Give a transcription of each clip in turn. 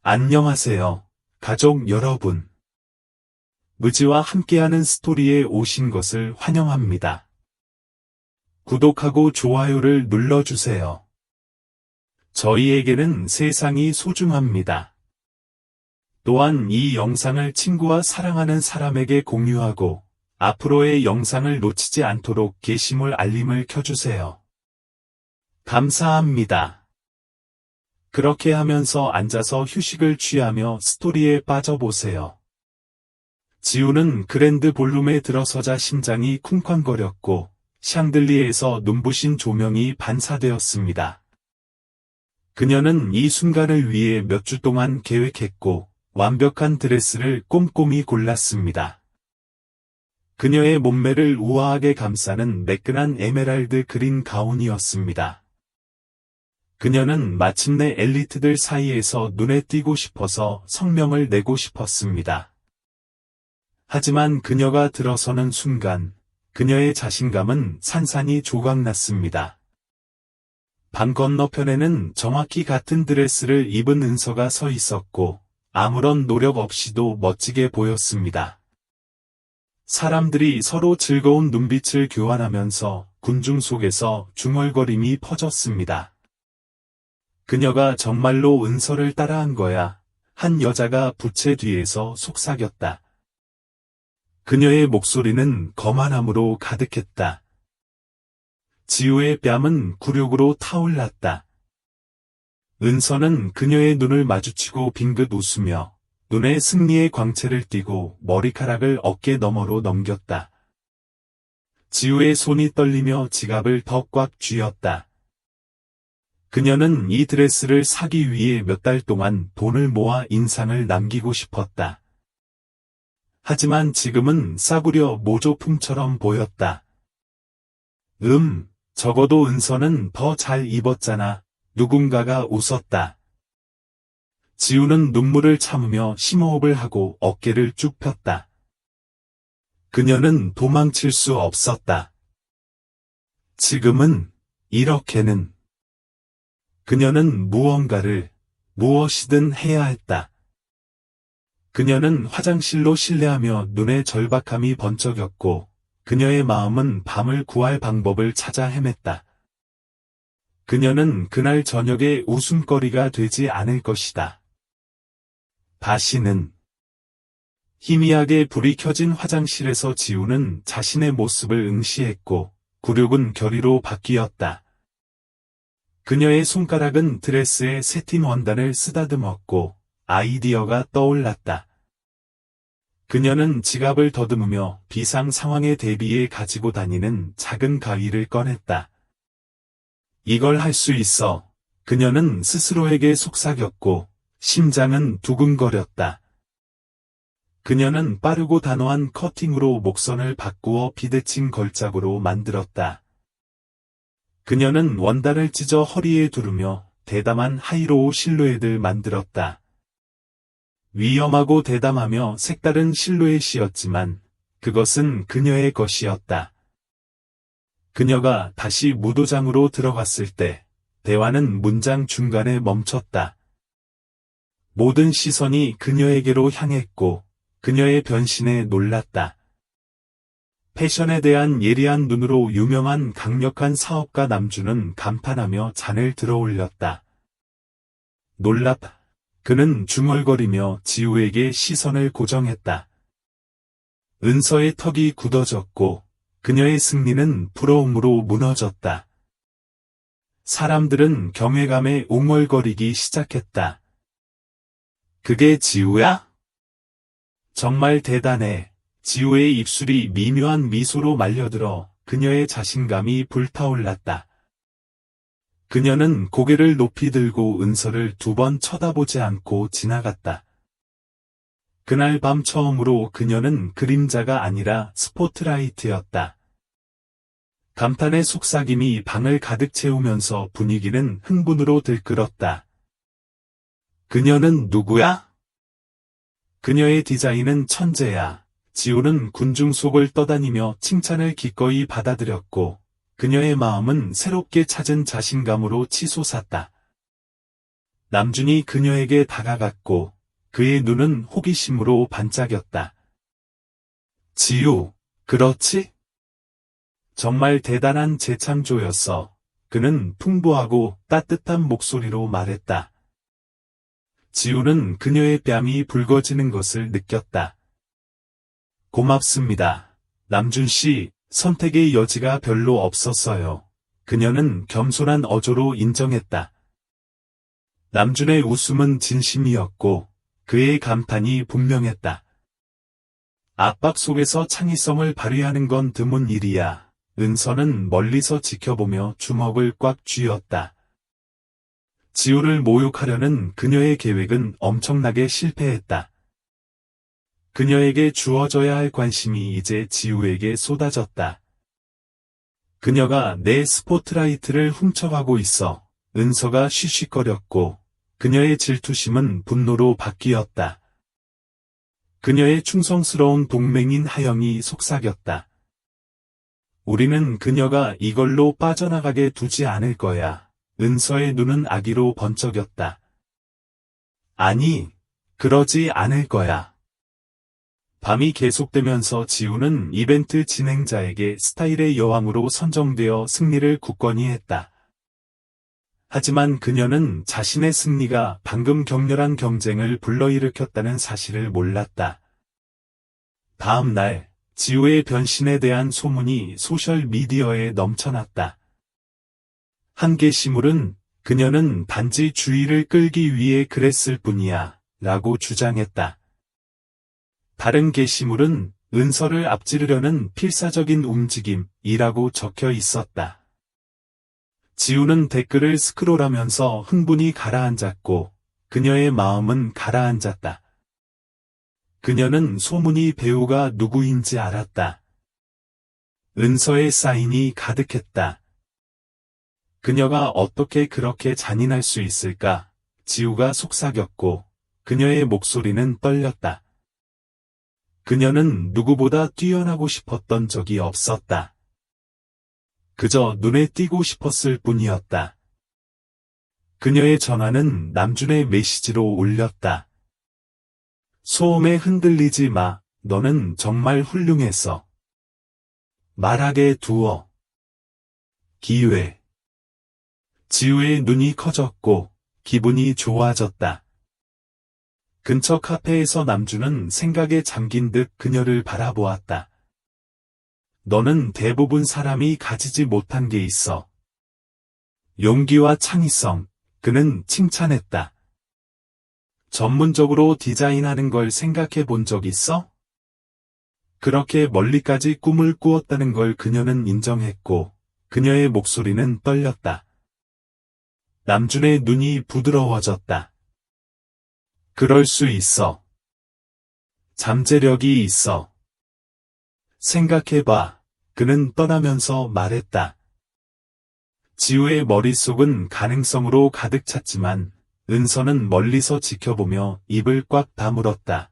안녕하세요, 가족 여러분. 무지와 함께하는 스토리에 오신 것을 환영합니다. 구독하고 좋아요를 눌러주세요. 저희에게는 세상이 소중합니다. 또한 이 영상을 친구와 사랑하는 사람에게 공유하고 앞으로의 영상을 놓치지 않도록 게시물 알림을 켜주세요. 감사합니다. 그렇게 하면서 앉아서 휴식을 취하며 스토리에 빠져보세요. 지우는 그랜드 볼룸에 들어서자 심장이 쿵쾅거렸고 샹들리에서 눈부신 조명이 반사되었습니다. 그녀는 이 순간을 위해 몇 주 동안 계획했고 완벽한 드레스를 꼼꼼히 골랐습니다. 그녀의 몸매를 우아하게 감싸는 매끈한 에메랄드 그린 가운이었습니다. 그녀는 마침내 엘리트들 사이에서 눈에 띄고 싶어서 성명을 내고 싶었습니다. 하지만 그녀가 들어서는 순간 그녀의 자신감은 산산이 조각났습니다. 방 건너편에는 정확히 같은 드레스를 입은 은서가 서 있었고 아무런 노력 없이도 멋지게 보였습니다. 사람들이 서로 즐거운 눈빛을 교환하면서 군중 속에서 중얼거림이 퍼졌습니다. 그녀가 정말로 은서를 따라한 거야. 한 여자가 부채 뒤에서 속삭였다. 그녀의 목소리는 거만함으로 가득했다. 지우의 뺨은 굴욕으로 타올랐다. 은서는 그녀의 눈을 마주치고 빙긋 웃으며 눈에 승리의 광채를 띠고 머리카락을 어깨 너머로 넘겼다. 지우의 손이 떨리며 지갑을 더 꽉 쥐었다. 그녀는 이 드레스를 사기 위해 몇 달 동안 돈을 모아 인상을 남기고 싶었다. 하지만 지금은 싸구려 모조품처럼 보였다. 적어도 은서는 더 잘 입었잖아. 누군가가 웃었다. 지우는 눈물을 참으며 심호흡을 하고 어깨를 쭉 폈다. 그녀는 도망칠 수 없었다. 지금은, 이렇게는. 그녀는 무엇이든 해야 했다. 그녀는 화장실로 실내하며 눈에 절박함이 번쩍였고 그녀의 마음은 밤을 구할 방법을 찾아 헤맸다. 그녀는 그날 저녁에 웃음거리가 되지 않을 것이다. 다시는. 희미하게 불이 켜진 화장실에서 지우는 자신의 모습을 응시했고 굴욕은 결의로 바뀌었다. 그녀의 손가락은 드레스의 새틴 원단을 쓰다듬었고 아이디어가 떠올랐다. 그녀는 지갑을 더듬으며 비상 상황에 대비해 가지고 다니는 작은 가위를 꺼냈다. 이걸 할 수 있어. 그녀는 스스로에게 속삭였고 심장은 두근거렸다. 그녀는 빠르고 단호한 커팅으로 목선을 바꾸어 비대칭 걸작으로 만들었다. 그녀는 원단을 찢어 허리에 두르며 대담한 하이로우 실루엣을 만들었다. 위험하고 대담하며 색다른 실루엣이었지만 그것은 그녀의 것이었다. 그녀가 다시 무도장으로 들어갔을 때 대화는 문장 중간에 멈췄다. 모든 시선이 그녀에게로 향했고 그녀의 변신에 놀랐다. 패션에 대한 예리한 눈으로 유명한 강력한 사업가 남주는 감탄하며 잔을 들어올렸다. 놀랍다. 그는 중얼거리며 지우에게 시선을 고정했다. 은서의 턱이 굳어졌고 그녀의 승리는 부러움으로 무너졌다. 사람들은 경외감에 웅얼거리기 시작했다. 그게 지우야? 정말 대단해. 지우의 입술이 미묘한 미소로 말려들어 그녀의 자신감이 불타올랐다. 그녀는 고개를 높이 들고 은서를 2번 쳐다보지 않고 지나갔다. 그날 밤 처음으로 그녀는 그림자가 아니라 스포트라이트였다. 감탄의 속삭임이 방을 가득 채우면서 분위기는 흥분으로 들끓었다. 그녀는 누구야? 그녀의 디자인은 천재야. 지우는 군중 속을 떠다니며 칭찬을 기꺼이 받아들였고 그녀의 마음은 새롭게 찾은 자신감으로 치솟았다. 남준이 그녀에게 다가갔고 그의 눈은 호기심으로 반짝였다. 지우, 그렇지? 정말 대단한 재창조였어. 그는 풍부하고 따뜻한 목소리로 말했다. 지우는 그녀의 뺨이 붉어지는 것을 느꼈다. 고맙습니다. 남준 씨, 선택의 여지가 별로 없었어요. 그녀는 겸손한 어조로 인정했다. 남준의 웃음은 진심이었고 그의 감탄이 분명했다. 압박 속에서 창의성을 발휘하는 건 드문 일이야. 은서는 멀리서 지켜보며 주먹을 꽉 쥐었다. 지우를 모욕하려는 그녀의 계획은 엄청나게 실패했다. 그녀에게 주어져야 할 관심이 이제 지우에게 쏟아졌다. 그녀가 내 스포트라이트를 훔쳐가고 있어. 은서가 쉬쉬거렸고 그녀의 질투심은 분노로 바뀌었다. 그녀의 충성스러운 동맹인 하영이 속삭였다. 우리는 그녀가 이걸로 빠져나가게 두지 않을 거야. 은서의 눈은 아기로 번쩍였다. 아니, 그러지 않을 거야. 밤이 계속되면서 지우는 이벤트 진행자에게 스타일의 여왕으로 선정되어 승리를 굳건히 했다. 하지만 그녀는 자신의 승리가 방금 격렬한 경쟁을 불러일으켰다는 사실을 몰랐다. 다음 날, 지우의 변신에 대한 소문이 소셜미디어에 넘쳐났다. 한 게시물은 그녀는 단지 주의를 끌기 위해 그랬을 뿐이야 라고 주장했다. 다른 게시물은 은서를 앞지르려는 필사적인 움직임이라고 적혀 있었다. 지우는 댓글을 스크롤하면서 흥분이 가라앉았고 그녀의 마음은 가라앉았다. 그녀는 소문이 배우가 누구인지 알았다. 은서의 사인이 가득했다. 그녀가 어떻게 그렇게 잔인할 수 있을까? 지우가 속삭였고 그녀의 목소리는 떨렸다. 그녀는 누구보다 뛰어나고 싶었던 적이 없었다. 그저 눈에 띄고 싶었을 뿐이었다. 그녀의 전화는 남준의 메시지로 울렸다. 소음에 흔들리지 마. 너는 정말 훌륭했어. 말하게 두어. 기회. 지우의 눈이 커졌고 기분이 좋아졌다. 근처 카페에서 남준은 생각에 잠긴 듯 그녀를 바라보았다. 너는 대부분 사람이 가지지 못한 게 있어. 용기와 창의성, 그는 칭찬했다. 전문적으로 디자인하는 걸 생각해 본 적 있어? 그렇게 멀리까지 꿈을 꾸었다는 걸 그녀는 인정했고, 그녀의 목소리는 떨렸다. 남준의 눈이 부드러워졌다. 그럴 수 있어. 잠재력이 있어. 생각해봐. 그는 떠나면서 말했다. 지우의 머릿속은 가능성으로 가득 찼지만 은서는 멀리서 지켜보며 입을 꽉 다물었다.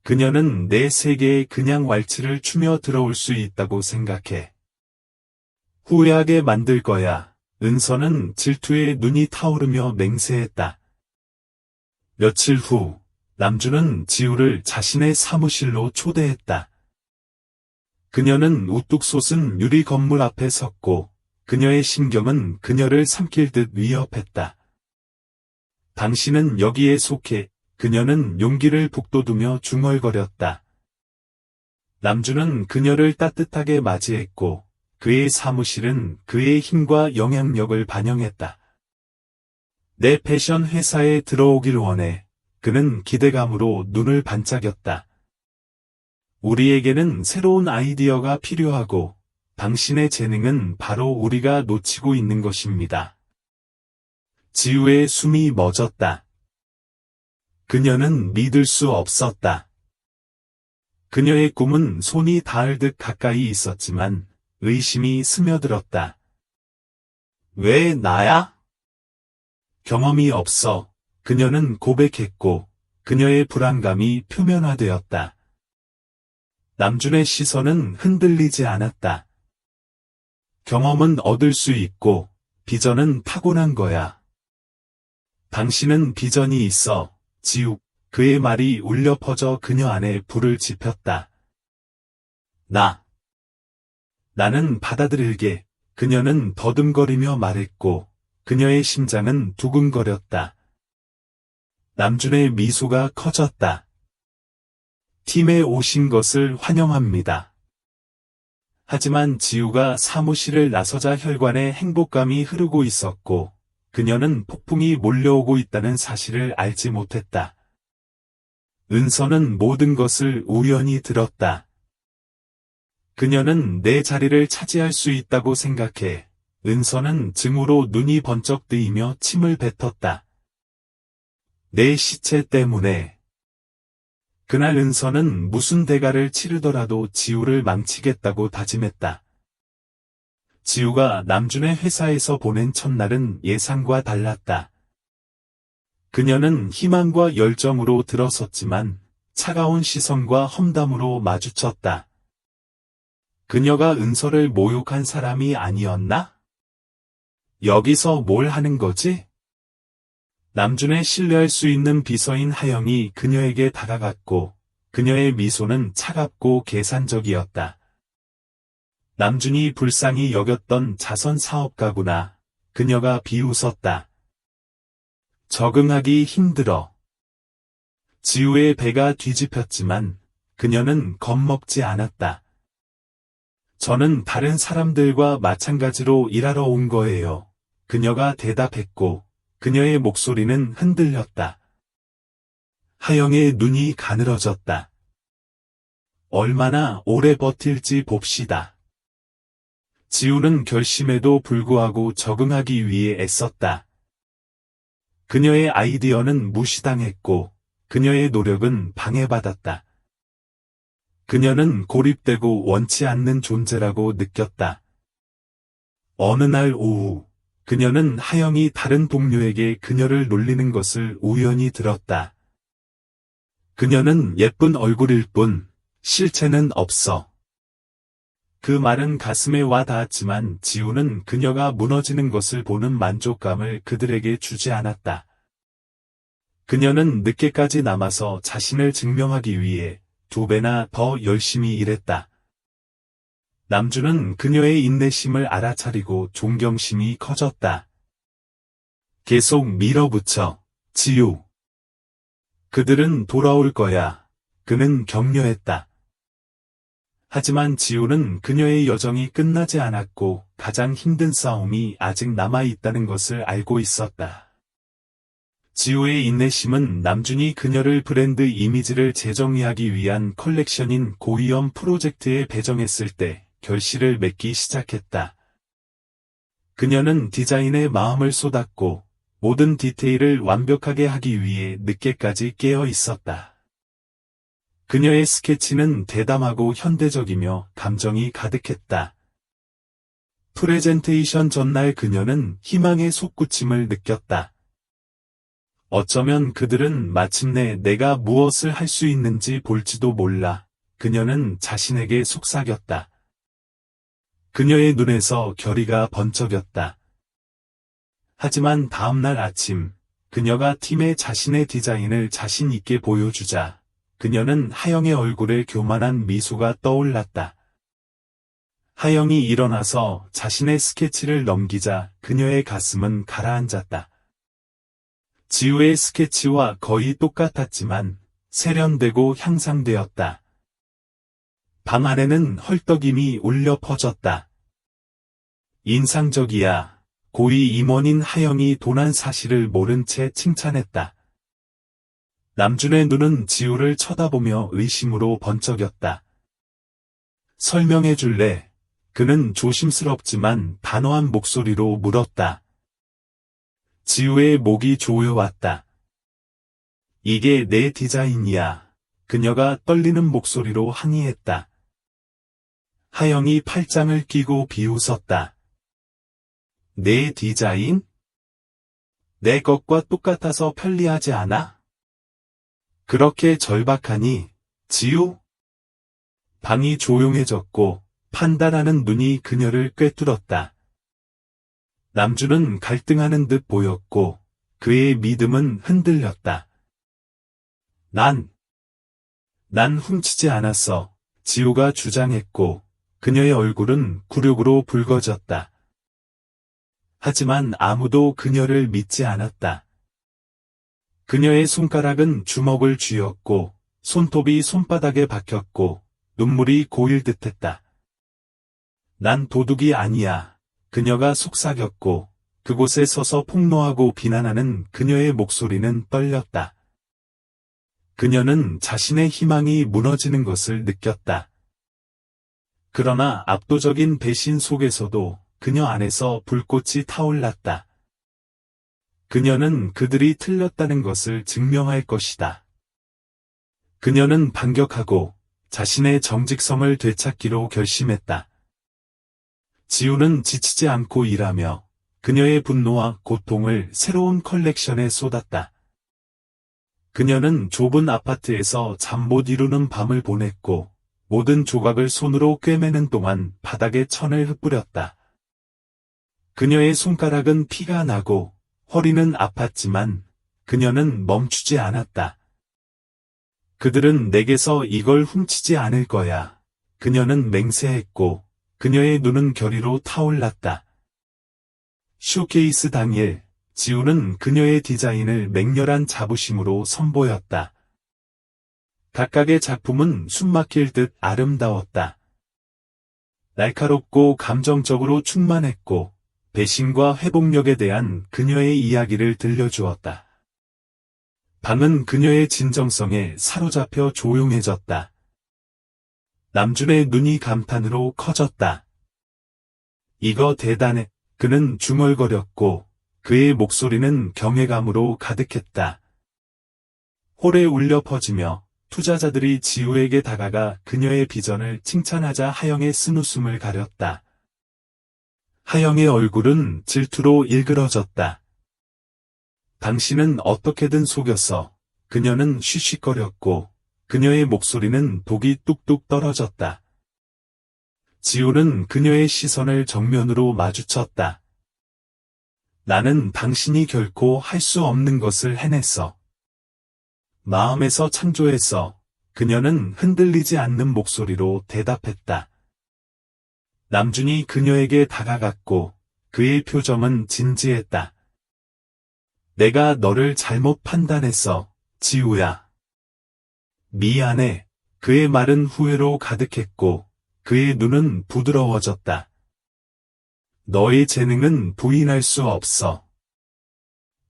그녀는 내 세계에 그냥 왈츠를 추며 들어올 수 있다고 생각해. 후회하게 만들 거야. 은서는 질투에 눈이 타오르며 맹세했다. 며칠 후, 남준은 지우를 자신의 사무실로 초대했다. 그녀는 우뚝 솟은 유리 건물 앞에 섰고 그녀의 심경은 그녀를 삼킬 듯 위협했다. 당신은 여기에 속해. 그녀는 용기를 북돋우며 중얼거렸다. 남준은 그녀를 따뜻하게 맞이했고 그의 사무실은 그의 힘과 영향력을 반영했다. 내 패션 회사에 들어오길 원해. 그는 기대감으로 눈을 반짝였다. 우리에게는 새로운 아이디어가 필요하고 당신의 재능은 바로 우리가 놓치고 있는 것입니다. 지우의 숨이 멎었다. 그녀는 믿을 수 없었다. 그녀의 꿈은 손이 닿을 듯 가까이 있었지만 의심이 스며들었다. 왜 나야? 경험이 없어. 그녀는 고백했고 그녀의 불안감이 표면화되었다. 남준의 시선은 흔들리지 않았다. 경험은 얻을 수 있고 비전은 타고난 거야. 당신은 비전이 있어, 지욱. 그의 말이 울려 퍼져 그녀 안에 불을 지폈다. 나는 받아들일게. 그녀는 더듬거리며 말했고, 그녀의 심장은 두근거렸다. 남준의 미소가 커졌다. 팀에 오신 것을 환영합니다. 하지만 지우가 사무실을 나서자 혈관에 행복감이 흐르고 있었고, 그녀는 폭풍이 몰려오고 있다는 사실을 알지 못했다. 은서는 모든 것을 우연히 들었다. 그녀는 내 자리를 차지할 수 있다고 생각해. 은서는 증오로 눈이 번쩍 뜨이며 침을 뱉었다. 내 시체 때문에. 그날 은서는 무슨 대가를 치르더라도 지우를 망치겠다고 다짐했다. 지우가 남준의 회사에서 보낸 첫날은 예상과 달랐다. 그녀는 희망과 열정으로 들어섰지만 차가운 시선과 험담으로 마주쳤다. 그녀가 은서를 모욕한 사람이 아니었나? 여기서 뭘 하는 거지? 남준의 신뢰할 수 있는 비서인 하영이 그녀에게 다가갔고 그녀의 미소는 차갑고 계산적이었다. 남준이 불쌍히 여겼던 자선 사업가구나. 그녀가 비웃었다. 적응하기 힘들어. 지우의 배가 뒤집혔지만 그녀는 겁먹지 않았다. 저는 다른 사람들과 마찬가지로 일하러 온 거예요. 그녀가 대답했고 그녀의 목소리는 흔들렸다. 하영의 눈이 가늘어졌다. 얼마나 오래 버틸지 봅시다. 지우는 결심에도 불구하고 적응하기 위해 애썼다. 그녀의 아이디어는 무시당했고 그녀의 노력은 방해받았다. 그녀는 고립되고 원치 않는 존재라고 느꼈다. 어느 날 오후, 그녀는 하영이 다른 동료에게 그녀를 놀리는 것을 우연히 들었다. 그녀는 예쁜 얼굴일 뿐, 실체는 없어. 그 말은 가슴에 와 닿았지만 지우는 그녀가 무너지는 것을 보는 만족감을 그들에게 주지 않았다. 그녀는 늦게까지 남아서 자신을 증명하기 위해 2배나 더 열심히 일했다. 남준은 그녀의 인내심을 알아차리고 존경심이 커졌다. 계속 밀어붙여, 지우. 그들은 돌아올 거야. 그는 격려했다. 하지만 지우는 그녀의 여정이 끝나지 않았고 가장 힘든 싸움이 아직 남아있다는 것을 알고 있었다. 지우의 인내심은 남준이 그녀를 브랜드 이미지를 재정의하기 위한 컬렉션인 고위험 프로젝트에 배정했을 때 결실을 맺기 시작했다. 그녀는 디자인에 마음을 쏟았고 모든 디테일을 완벽하게 하기 위해 늦게까지 깨어 있었다. 그녀의 스케치는 대담하고 현대적이며 감정이 가득했다. 프레젠테이션 전날 그녀는 희망의 솟구침을 느꼈다. 어쩌면 그들은 마침내 내가 무엇을 할 수 있는지 볼지도 몰라. 그녀는 자신에게 속삭였다. 그녀의 눈에서 결의가 번쩍였다. 하지만 다음날 아침, 그녀가 팀에 자신의 디자인을 자신 있게 보여주자, 그녀는 하영의 얼굴에 교만한 미소가 떠올랐다. 하영이 일어나서 자신의 스케치를 넘기자 그녀의 가슴은 가라앉았다. 지우의 스케치와 거의 똑같았지만 세련되고 향상되었다. 방 안에는 헐떡임이 울려 퍼졌다. 인상적이야. 고위 임원인 하영이 도난 사실을 모른 채 칭찬했다. 남준의 눈은 지우를 쳐다보며 의심으로 번쩍였다. 설명해 줄래? 그는 조심스럽지만 단호한 목소리로 물었다. 지우의 목이 조여왔다. 이게 내 디자인이야. 그녀가 떨리는 목소리로 항의했다. 하영이 팔짱을 끼고 비웃었다. 내 디자인? 내 것과 똑같아서 편리하지 않아? 그렇게 절박하니, 지우? 방이 조용해졌고 판단하는 눈이 그녀를 꿰뚫었다. 남준은 갈등하는 듯 보였고 그의 믿음은 흔들렸다. 난 훔치지 않았어. 지우가 주장했고 그녀의 얼굴은 굴욕으로 붉어졌다. 하지만 아무도 그녀를 믿지 않았다. 그녀의 손가락은 주먹을 쥐었고 손톱이 손바닥에 박혔고 눈물이 고일 듯했다. 난 도둑이 아니야. 그녀가 속삭였고 그곳에 서서 폭로하고 비난하는 그녀의 목소리는 떨렸다. 그녀는 자신의 희망이 무너지는 것을 느꼈다. 그러나 압도적인 배신 속에서도 그녀 안에서 불꽃이 타올랐다. 그녀는 그들이 틀렸다는 것을 증명할 것이다. 그녀는 반격하고 자신의 정직성을 되찾기로 결심했다. 지우는 지치지 않고 일하며 그녀의 분노와 고통을 새로운 컬렉션에 쏟았다. 그녀는 좁은 아파트에서 잠 못 이루는 밤을 보냈고 모든 조각을 손으로 꿰매는 동안 바닥에 천을 흩뿌렸다. 그녀의 손가락은 피가 나고 허리는 아팠지만 그녀는 멈추지 않았다. 그들은 내게서 이걸 훔치지 않을 거야. 그녀는 맹세했고 그녀의 눈은 결의로 타올랐다. 쇼케이스 당일 지우는 그녀의 디자인을 맹렬한 자부심으로 선보였다. 각각의 작품은 숨막힐 듯 아름다웠다. 날카롭고 감정적으로 충만했고 배신과 회복력에 대한 그녀의 이야기를 들려주었다. 방은 그녀의 진정성에 사로잡혀 조용해졌다. 남준의 눈이 감탄으로 커졌다. 이거 대단해. 그는 중얼거렸고 그의 목소리는 경외감으로 가득했다. 홀에 울려 퍼지며 투자자들이 지우에게 다가가 그녀의 비전을 칭찬하자 하영의 쓴웃음을 가렸다. 하영의 얼굴은 질투로 일그러졌다. 당신은 어떻게든 속였어. 그녀는 쉬쉬거렸고 그녀의 목소리는 독이 뚝뚝 떨어졌다. 지우는 그녀의 시선을 정면으로 마주쳤다. 나는 당신이 결코 할 수 없는 것을 해냈어. 마음에서 창조했어. 그녀는 흔들리지 않는 목소리로 대답했다. 남준이 그녀에게 다가갔고 그의 표정은 진지했다. 내가 너를 잘못 판단했어, 지우야. 미안해. 그의 말은 후회로 가득했고 그의 눈은 부드러워졌다. 너의 재능은 부인할 수 없어.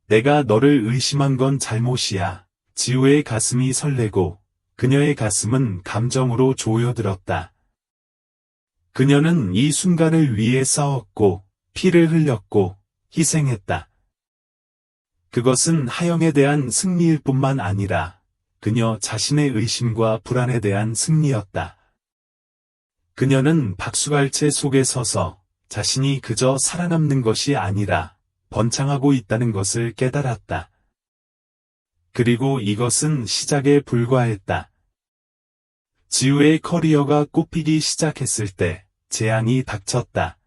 내가 너를 의심한 건 잘못이야. 지우의 가슴이 설레고 그녀의 가슴은 감정으로 조여들었다. 그녀는 이 순간을 위해 싸웠고 피를 흘렸고 희생했다. 그것은 하영에 대한 승리일 뿐만 아니라 그녀 자신의 의심과 불안에 대한 승리였다. 그녀는 박수갈채 속에 서서 자신이 그저 살아남는 것이 아니라 번창하고 있다는 것을 깨달았다. 그리고 이것은 시작에 불과했다. 지우의 커리어가 꽃피기 시작했을 때 재앙이 닥쳤다.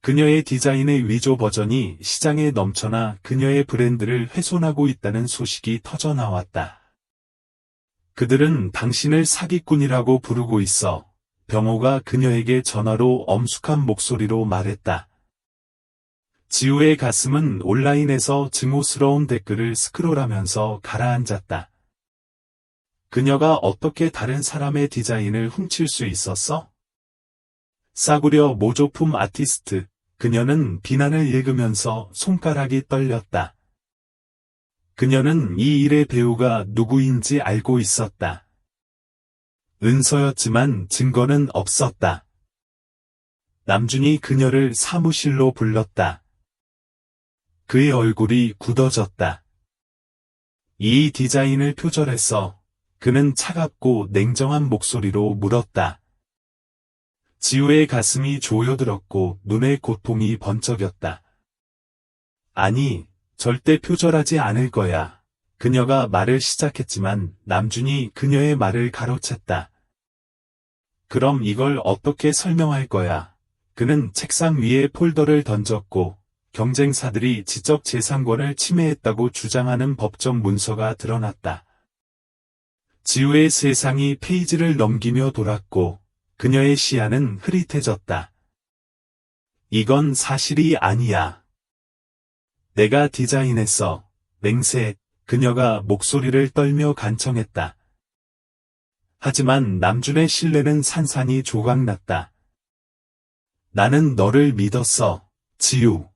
그녀의 디자인의 위조 버전이 시장에 넘쳐나 그녀의 브랜드를 훼손하고 있다는 소식이 터져나왔다. 그들은 당신을 사기꾼이라고 부르고 있어. 병호가 그녀에게 전화로 엄숙한 목소리로 말했다. 지우의 가슴은 온라인에서 증오스러운 댓글을 스크롤하면서 가라앉았다. 그녀가 어떻게 다른 사람의 디자인을 훔칠 수 있었어? 싸구려 모조품 아티스트. 그녀는 비난을 읽으면서 손가락이 떨렸다. 그녀는 이 일의 배우가 누구인지 알고 있었다. 은서였지만 증거는 없었다. 남준이 그녀를 사무실로 불렀다. 그의 얼굴이 굳어졌다. 이 디자인을 표절했어. 그는 차갑고 냉정한 목소리로 물었다. 지우의 가슴이 조여들었고 눈에 고통이 번쩍였다. 아니, 절대 표절하지 않을 거야. 그녀가 말을 시작했지만 남준이 그녀의 말을 가로챘다. 그럼 이걸 어떻게 설명할 거야? 그는 책상 위에 폴더를 던졌고 경쟁사들이 지적재산권을 침해했다고 주장하는 법정 문서가 드러났다. 지우의 세상이 페이지를 넘기며 돌았고 그녀의 시야는 흐릿해졌다. 이건 사실이 아니야. 내가 디자인했어. 맹세. 그녀가 목소리를 떨며 간청했다. 하지만 남준의 신뢰는 산산이 조각났다. 나는 너를 믿었어, 지우.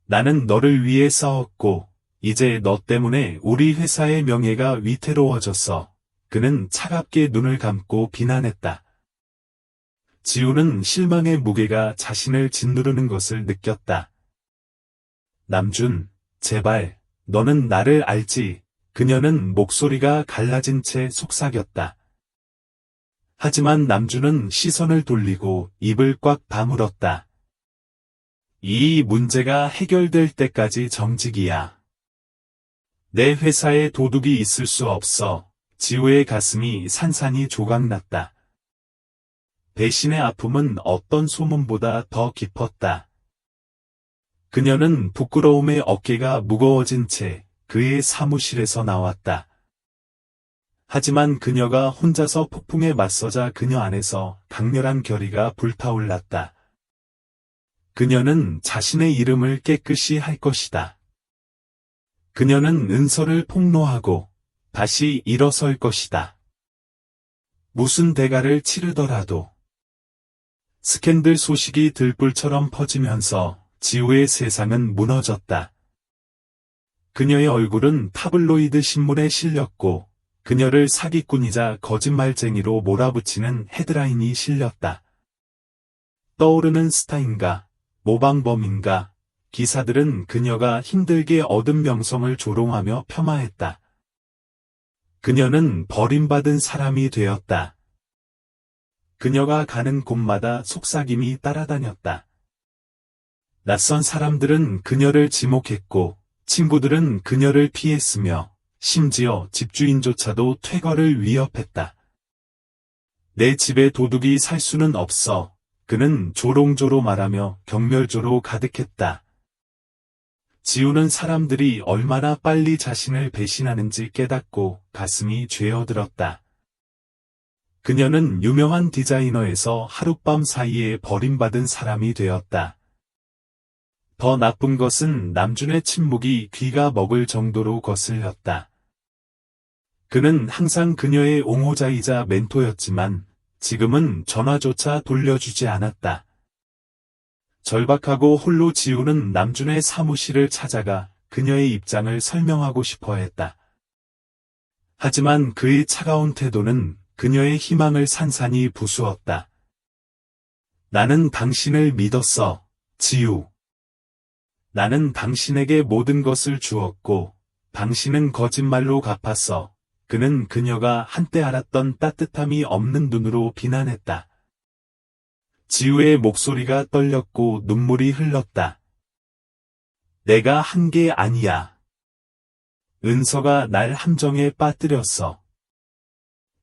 나는 너를 위해 싸웠고, 이제 너 때문에 우리 회사의 명예가 위태로워졌어. 그는 차갑게 눈을 감고 비난했다. 지우는 실망의 무게가 자신을 짓누르는 것을 느꼈다. 남준, 제발, 너는 나를 알지. 그녀는 목소리가 갈라진 채 속삭였다. 하지만 남준은 시선을 돌리고 입을 꽉 다물었다. 이 문제가 해결될 때까지 정직이야. 내 회사에 도둑이 있을 수 없어. 지우의 가슴이 산산이 조각났다. 배신의 아픔은 어떤 소문보다 더 깊었다. 그녀는 부끄러움에 어깨가 무거워진 채 그의 사무실에서 나왔다. 하지만 그녀가 혼자서 폭풍에 맞서자 그녀 안에서 강렬한 결의가 불타올랐다. 그녀는 자신의 이름을 깨끗이 할 것이다. 그녀는 은서를 폭로하고 다시 일어설 것이다. 무슨 대가를 치르더라도. 스캔들 소식이 들불처럼 퍼지면서 지우의 세상은 무너졌다. 그녀의 얼굴은 타블로이드 신문에 실렸고 그녀를 사기꾼이자 거짓말쟁이로 몰아붙이는 헤드라인이 실렸다. 떠오르는 스타인가, 모방범인가, 기사들은 그녀가 힘들게 얻은 명성을 조롱하며 폄하했다. 그녀는 버림받은 사람이 되었다. 그녀가 가는 곳마다 속삭임이 따라다녔다. 낯선 사람들은 그녀를 지목했고 친구들은 그녀를 피했으며 심지어 집주인조차도 퇴거를 위협했다. 내 집에 도둑이 살 수는 없어. 그는 조롱조로 말하며 경멸조로 가득했다. 지우는 사람들이 얼마나 빨리 자신을 배신하는지 깨닫고 가슴이 죄어들었다. 그녀는 유명한 디자이너에서 하룻밤 사이에 버림받은 사람이 되었다. 더 나쁜 것은 남준의 침묵이 귀가 먹을 정도로 거슬렸다. 그는 항상 그녀의 옹호자이자 멘토였지만 지금은 전화조차 돌려주지 않았다. 절박하고 홀로 지우는 남준의 사무실을 찾아가 그녀의 입장을 설명하고 싶어 했다. 하지만 그의 차가운 태도는 그녀의 희망을 산산이 부수었다. 나는 당신을 믿었어, 지우. 나는 당신에게 모든 것을 주었고, 당신은 거짓말로 갚았어. 그는 그녀가 한때 알았던 따뜻함이 없는 눈으로 비난했다. 지우의 목소리가 떨렸고 눈물이 흘렀다. 내가 한 게 아니야. 은서가 날 함정에 빠뜨렸어.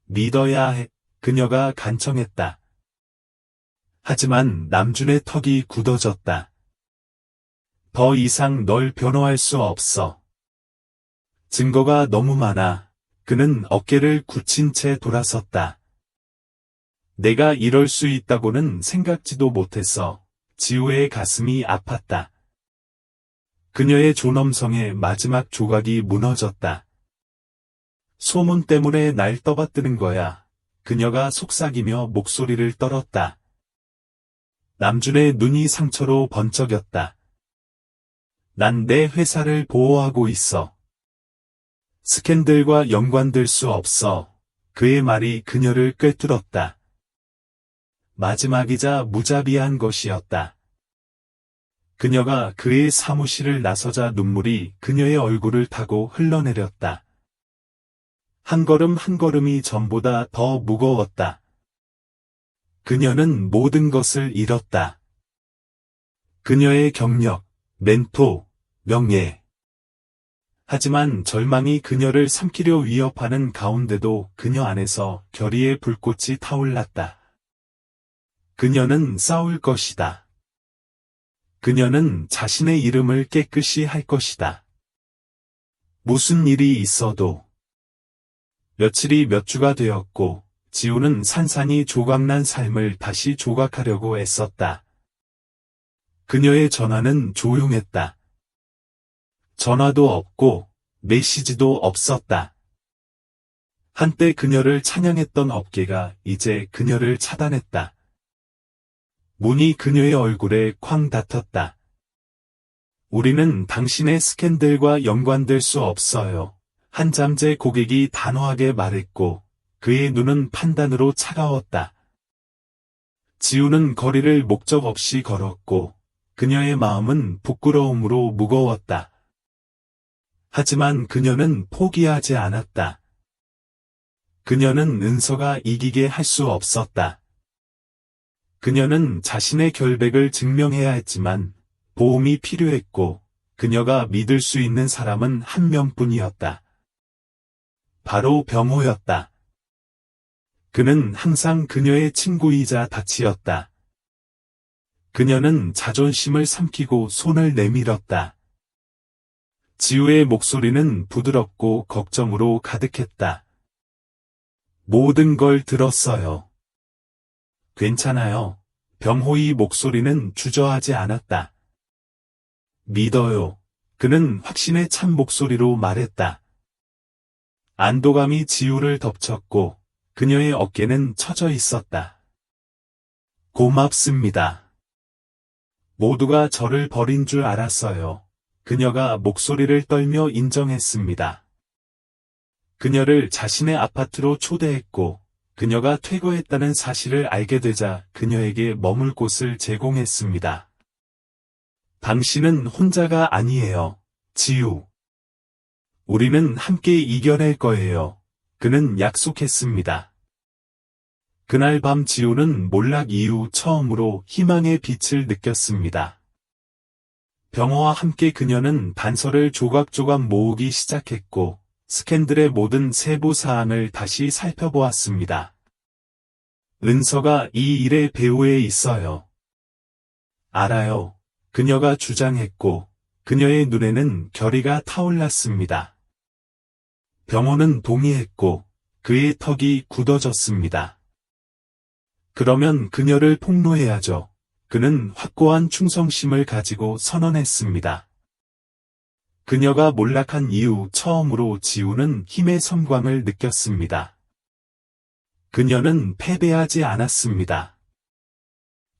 믿어야 해. 그녀가 간청했다. 하지만 남준의 턱이 굳어졌다. 더 이상 널 변호할 수 없어. 증거가 너무 많아. 그는 어깨를 굳힌 채 돌아섰다. 내가 이럴 수 있다고는 생각지도 못했어. 지우의 가슴이 아팠다. 그녀의 존엄성의 마지막 조각이 무너졌다. 소문 때문에 날 떠받드는 거야. 그녀가 속삭이며 목소리를 떨었다. 남준의 눈이 상처로 번쩍였다. 난 내 회사를 보호하고 있어. 스캔들과 연관될 수 없어. 그의 말이 그녀를 꿰뚫었다. 마지막이자 무자비한 것이었다. 그녀가 그의 사무실을 나서자 눈물이 그녀의 얼굴을 타고 흘러내렸다. 한 걸음 한 걸음이 전보다 더 무거웠다. 그녀는 모든 것을 잃었다. 그녀의 경력, 멘토, 명예. 하지만 절망이 그녀를 삼키려 위협하는 가운데도 그녀 안에서 결의의 불꽃이 타올랐다. 그녀는 싸울 것이다. 그녀는 자신의 이름을 깨끗이 할 것이다. 무슨 일이 있어도. 며칠이 몇 주가 되었고 지우는 산산이 조각난 삶을 다시 조각하려고 애썼다. 그녀의 전화는 조용했다. 전화도 없고 메시지도 없었다. 한때 그녀를 찬양했던 업계가 이제 그녀를 차단했다. 문이 그녀의 얼굴에 쾅 닫혔다. 우리는 당신의 스캔들과 연관될 수 없어요. 한 잠재 고객이 단호하게 말했고 그의 눈은 판단으로 차가웠다. 지우는 거리를 목적 없이 걸었고 그녀의 마음은 부끄러움으로 무거웠다. 하지만 그녀는 포기하지 않았다. 그녀는 은서가 이기게 할 수 없었다. 그녀는 자신의 결백을 증명해야 했지만 보험이 필요했고 그녀가 믿을 수 있는 사람은 한 명뿐이었다. 바로 병호였다. 그는 항상 그녀의 친구이자 닻이었다. 그녀는 자존심을 삼키고 손을 내밀었다. 지우의 목소리는 부드럽고 걱정으로 가득했다. 모든 걸 들었어요. 괜찮아요. 병호의 목소리는 주저하지 않았다. 믿어요. 그는 확신의 찬 목소리로 말했다. 안도감이 지우를 덮쳤고 그녀의 어깨는 처져 있었다. 고맙습니다. 모두가 저를 버린 줄 알았어요. 그녀가 목소리를 떨며 인정했습니다. 그녀를 자신의 아파트로 초대했고 그녀가 퇴거했다는 사실을 알게 되자 그녀에게 머물 곳을 제공했습니다. 당신은 혼자가 아니에요, 지우. 우리는 함께 이겨낼 거예요. 그는 약속했습니다. 그날 밤 지우는 몰락 이후 처음으로 희망의 빛을 느꼈습니다. 병호와 함께 그녀는 단서를 조각조각 모으기 시작했고 스캔들의 모든 세부 사항을 다시 살펴보았습니다. 은서가 이 일의 배후에 있어요. 알아요. 그녀가 주장했고 그녀의 눈에는 결의가 타올랐습니다. 병호는 동의했고 그의 턱이 굳어졌습니다. 그러면 그녀를 폭로해야죠. 그는 확고한 충성심을 가지고 선언했습니다. 그녀가 몰락한 이후 처음으로 지우는 힘의 섬광을 느꼈습니다. 그녀는 패배하지 않았습니다.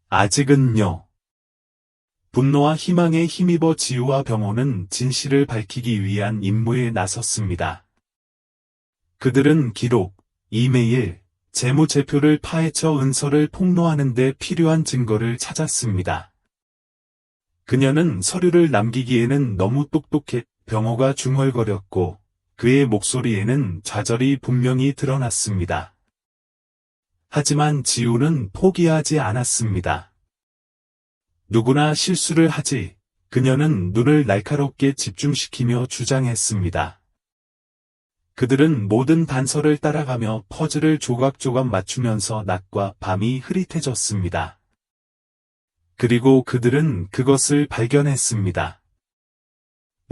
아직은요. 분노와 희망에 힘입어 지우와 병호는 진실을 밝히기 위한 임무에 나섰습니다. 그들은 기록, 이메일, 재무제표를 파헤쳐 은서를 폭로하는 데 필요한 증거를 찾았습니다. 그녀는 서류를 남기기에는 너무 똑똑해 병호가 중얼거렸고 그의 목소리에는 좌절이 분명히 드러났습니다. 하지만 지우는 포기하지 않았습니다. 누구나 실수를 하지. 그녀는 눈을 날카롭게 집중시키며 주장했습니다. 그들은 모든 단서를 따라가며 퍼즐을 조각조각 맞추면서 낮과 밤이 흐릿해졌습니다. 그리고 그들은 그것을 발견했습니다.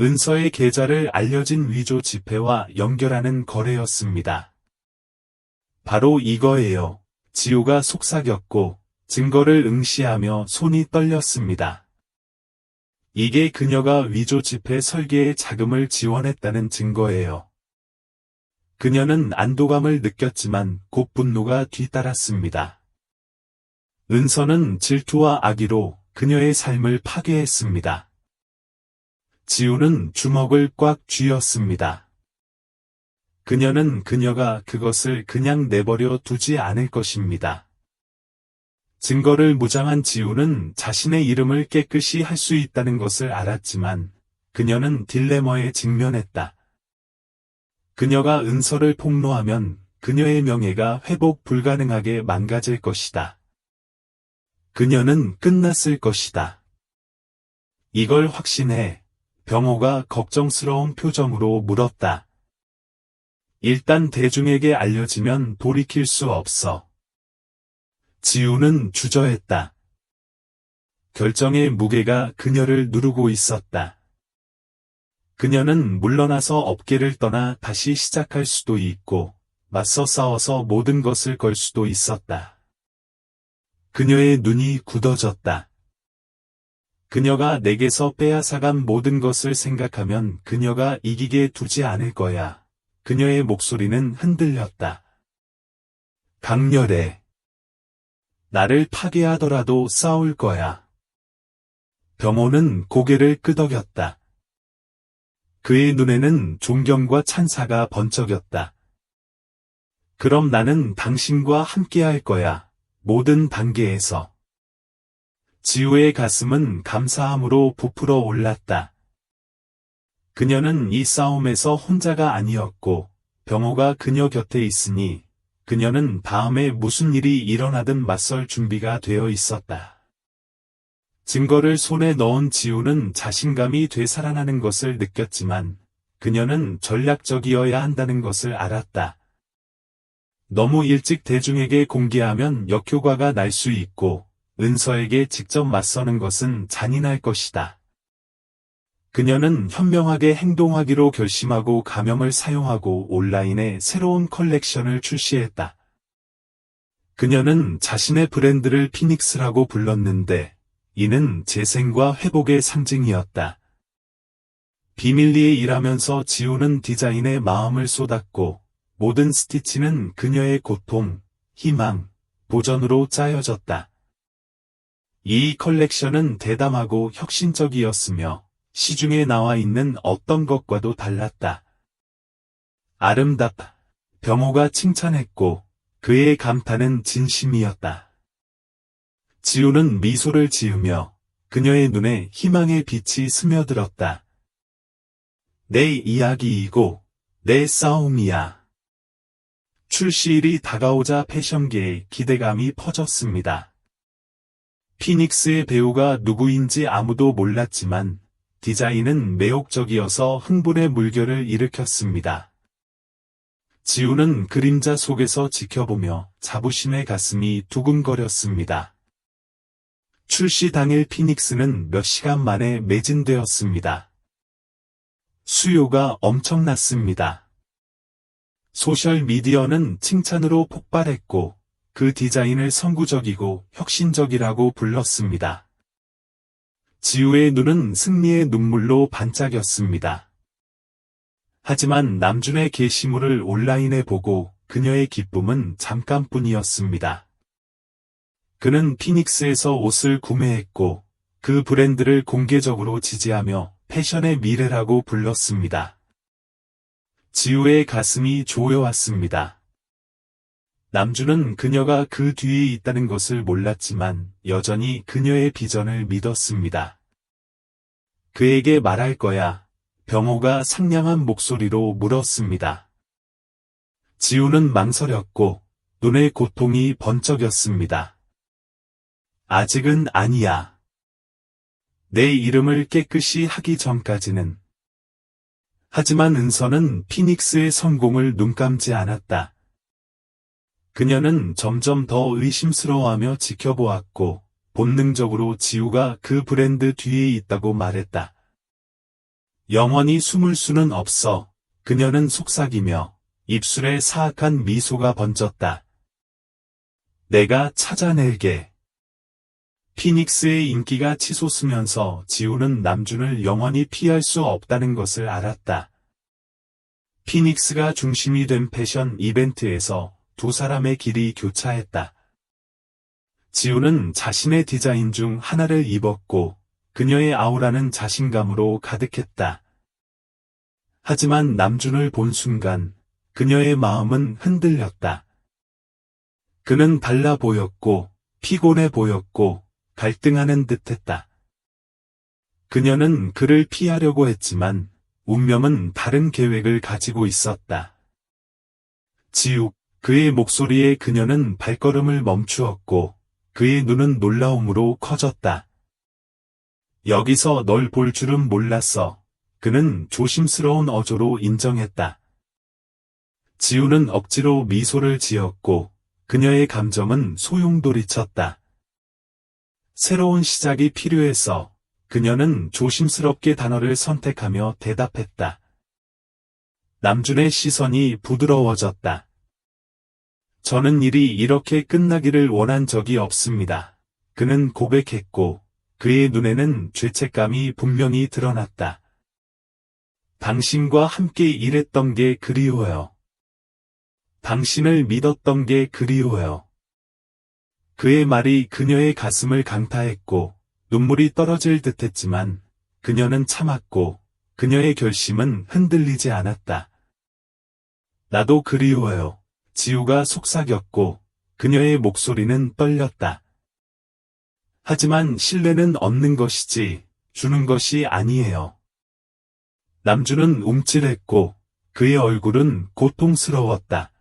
은서의 계좌를 알려진 위조 지폐와 연결하는 거래였습니다. 바로 이거예요. 지우가 속삭였고 증거를 응시하며 손이 떨렸습니다. 이게 그녀가 위조 지폐 설계에 자금을 지원했다는 증거예요. 그녀는 안도감을 느꼈지만 곧 분노가 뒤따랐습니다. 은서는 질투와 악의로 그녀의 삶을 파괴했습니다. 지우는 주먹을 꽉 쥐었습니다. 그녀는 그녀가 그것을 그냥 내버려 두지 않을 것입니다. 증거를 무장한 지우는 자신의 이름을 깨끗이 할 수 있다는 것을 알았지만 그녀는 딜레마에 직면했다. 그녀가 은서를 폭로하면 그녀의 명예가 회복 불가능하게 망가질 것이다. 그녀는 끝났을 것이다. 이걸 확신해. 병호가 걱정스러운 표정으로 물었다. 일단 대중에게 알려지면 돌이킬 수 없어. 지우는 주저했다. 결정의 무게가 그녀를 누르고 있었다. 그녀는 물러나서 업계를 떠나 다시 시작할 수도 있고, 맞서 싸워서 모든 것을 걸 수도 있었다. 그녀의 눈이 굳어졌다. 그녀가 내게서 빼앗아간 모든 것을 생각하면 그녀가 이기게 두지 않을 거야. 그녀의 목소리는 흔들렸다. 강렬해. 나를 파괴하더라도 싸울 거야. 병호는 고개를 끄덕였다. 그의 눈에는 존경과 찬사가 번쩍였다. 그럼 나는 당신과 함께할 거야. 모든 단계에서. 지우의 가슴은 감사함으로 부풀어 올랐다. 그녀는 이 싸움에서 혼자가 아니었고, 병호가 그녀 곁에 있으니, 그녀는 다음에 무슨 일이 일어나든 맞설 준비가 되어 있었다. 증거를 손에 넣은 지우는 자신감이 되살아나는 것을 느꼈지만, 그녀는 전략적이어야 한다는 것을 알았다. 너무 일찍 대중에게 공개하면 역효과가 날 수 있고, 은서에게 직접 맞서는 것은 잔인할 것이다. 그녀는 현명하게 행동하기로 결심하고 가명을 사용하고 온라인에 새로운 컬렉션을 출시했다. 그녀는 자신의 브랜드를 피닉스라고 불렀는데, 이는 재생과 회복의 상징이었다. 비밀리에 일하면서 지우는 디자인에 마음을 쏟았고, 모든 스티치는 그녀의 고통, 희망, 도전으로 짜여졌다. 이 컬렉션은 대담하고 혁신적이었으며 시중에 나와 있는 어떤 것과도 달랐다. 아름답다. 병호가 칭찬했고 그의 감탄은 진심이었다. 지우는 미소를 지으며 그녀의 눈에 희망의 빛이 스며들었다. 내 이야기이고 내 싸움이야. 출시일이 다가오자 패션계에 기대감이 퍼졌습니다. 피닉스의 배우가 누구인지 아무도 몰랐지만 디자인은 매혹적이어서 흥분의 물결을 일으켰습니다. 지우는 그림자 속에서 지켜보며 자부심의 가슴이 두근거렸습니다. 출시 당일 피닉스는 몇 시간 만에 매진되었습니다. 수요가 엄청났습니다. 소셜미디어는 칭찬으로 폭발했고 그 디자인을 선구적이고 혁신적이라고 불렀습니다. 지우의 눈은 승리의 눈물로 반짝였습니다. 하지만 남준의 게시물을 온라인에 보고 그녀의 기쁨은 잠깐뿐이었습니다. 그는 피닉스에서 옷을 구매했고 그 브랜드를 공개적으로 지지하며 패션의 미래라고 불렀습니다. 지우의 가슴이 조여왔습니다. 남준은 그녀가 그 뒤에 있다는 것을 몰랐지만 여전히 그녀의 비전을 믿었습니다. 그에게 말할 거야. 병호가 상냥한 목소리로 물었습니다. 지우는 망설였고 눈의 고통이 번쩍였습니다. 아직은 아니야. 내 이름을 깨끗이 하기 전까지는. 하지만 은서는 피닉스의 성공을 눈감지 않았다. 그녀는 점점 더 의심스러워하며 지켜보았고 본능적으로 지우가 그 브랜드 뒤에 있다고 말했다. 영원히 숨을 수는 없어. 그녀는 속삭이며 입술에 사악한 미소가 번졌다. 내가 찾아낼게. 피닉스의 인기가 치솟으면서 지우는 남준을 영원히 피할 수 없다는 것을 알았다. 피닉스가 중심이 된 패션 이벤트에서 두 사람의 길이 교차했다. 지우는 자신의 디자인 중 하나를 입었고 그녀의 아우라는 자신감으로 가득했다. 하지만 남준을 본 순간 그녀의 마음은 흔들렸다. 그는 달라 보였고 피곤해 보였고 갈등하는 듯했다. 그녀는 그를 피하려고 했지만 운명은 다른 계획을 가지고 있었다. 지우, 그의 목소리에 그녀는 발걸음을 멈추었고 그의 눈은 놀라움으로 커졌다. 여기서 널 볼 줄은 몰랐어. 그는 조심스러운 어조로 인정했다. 지우는 억지로 미소를 지었고 그녀의 감정은 소용돌이쳤다. 새로운 시작이 필요해서 그녀는 조심스럽게 단어를 선택하며 대답했다. 남준의 시선이 부드러워졌다. 저는 일이 이렇게 끝나기를 원한 적이 없습니다. 그는 고백했고 그의 눈에는 죄책감이 분명히 드러났다. 당신과 함께 일했던 게 그리워요. 당신을 믿었던 게 그리워요. 그의 말이 그녀의 가슴을 강타했고 눈물이 떨어질 듯했지만 그녀는 참았고 그녀의 결심은 흔들리지 않았다. 나도 그리워요. 지우가 속삭였고 그녀의 목소리는 떨렸다. 하지만 신뢰는 얻는 것이지 주는 것이 아니에요. 남준은 움찔했고 그의 얼굴은 고통스러웠다.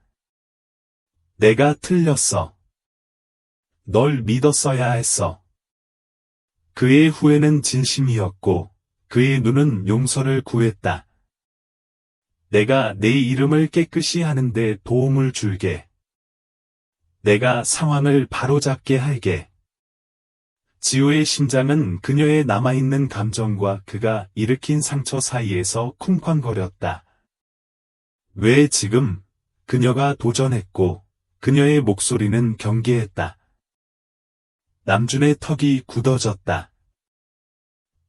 내가 틀렸어. 널 믿었어야 했어. 그의 후회는 진심이었고 그의 눈은 용서를 구했다. 내가 내 이름을 깨끗이 하는데 도움을 줄게. 내가 상황을 바로잡게 할게. 지우의 심장은 그녀의 남아있는 감정과 그가 일으킨 상처 사이에서 쿵쾅거렸다. 왜 지금? 그녀가 도전했고 그녀의 목소리는 경계했다. 남준의 턱이 굳어졌다.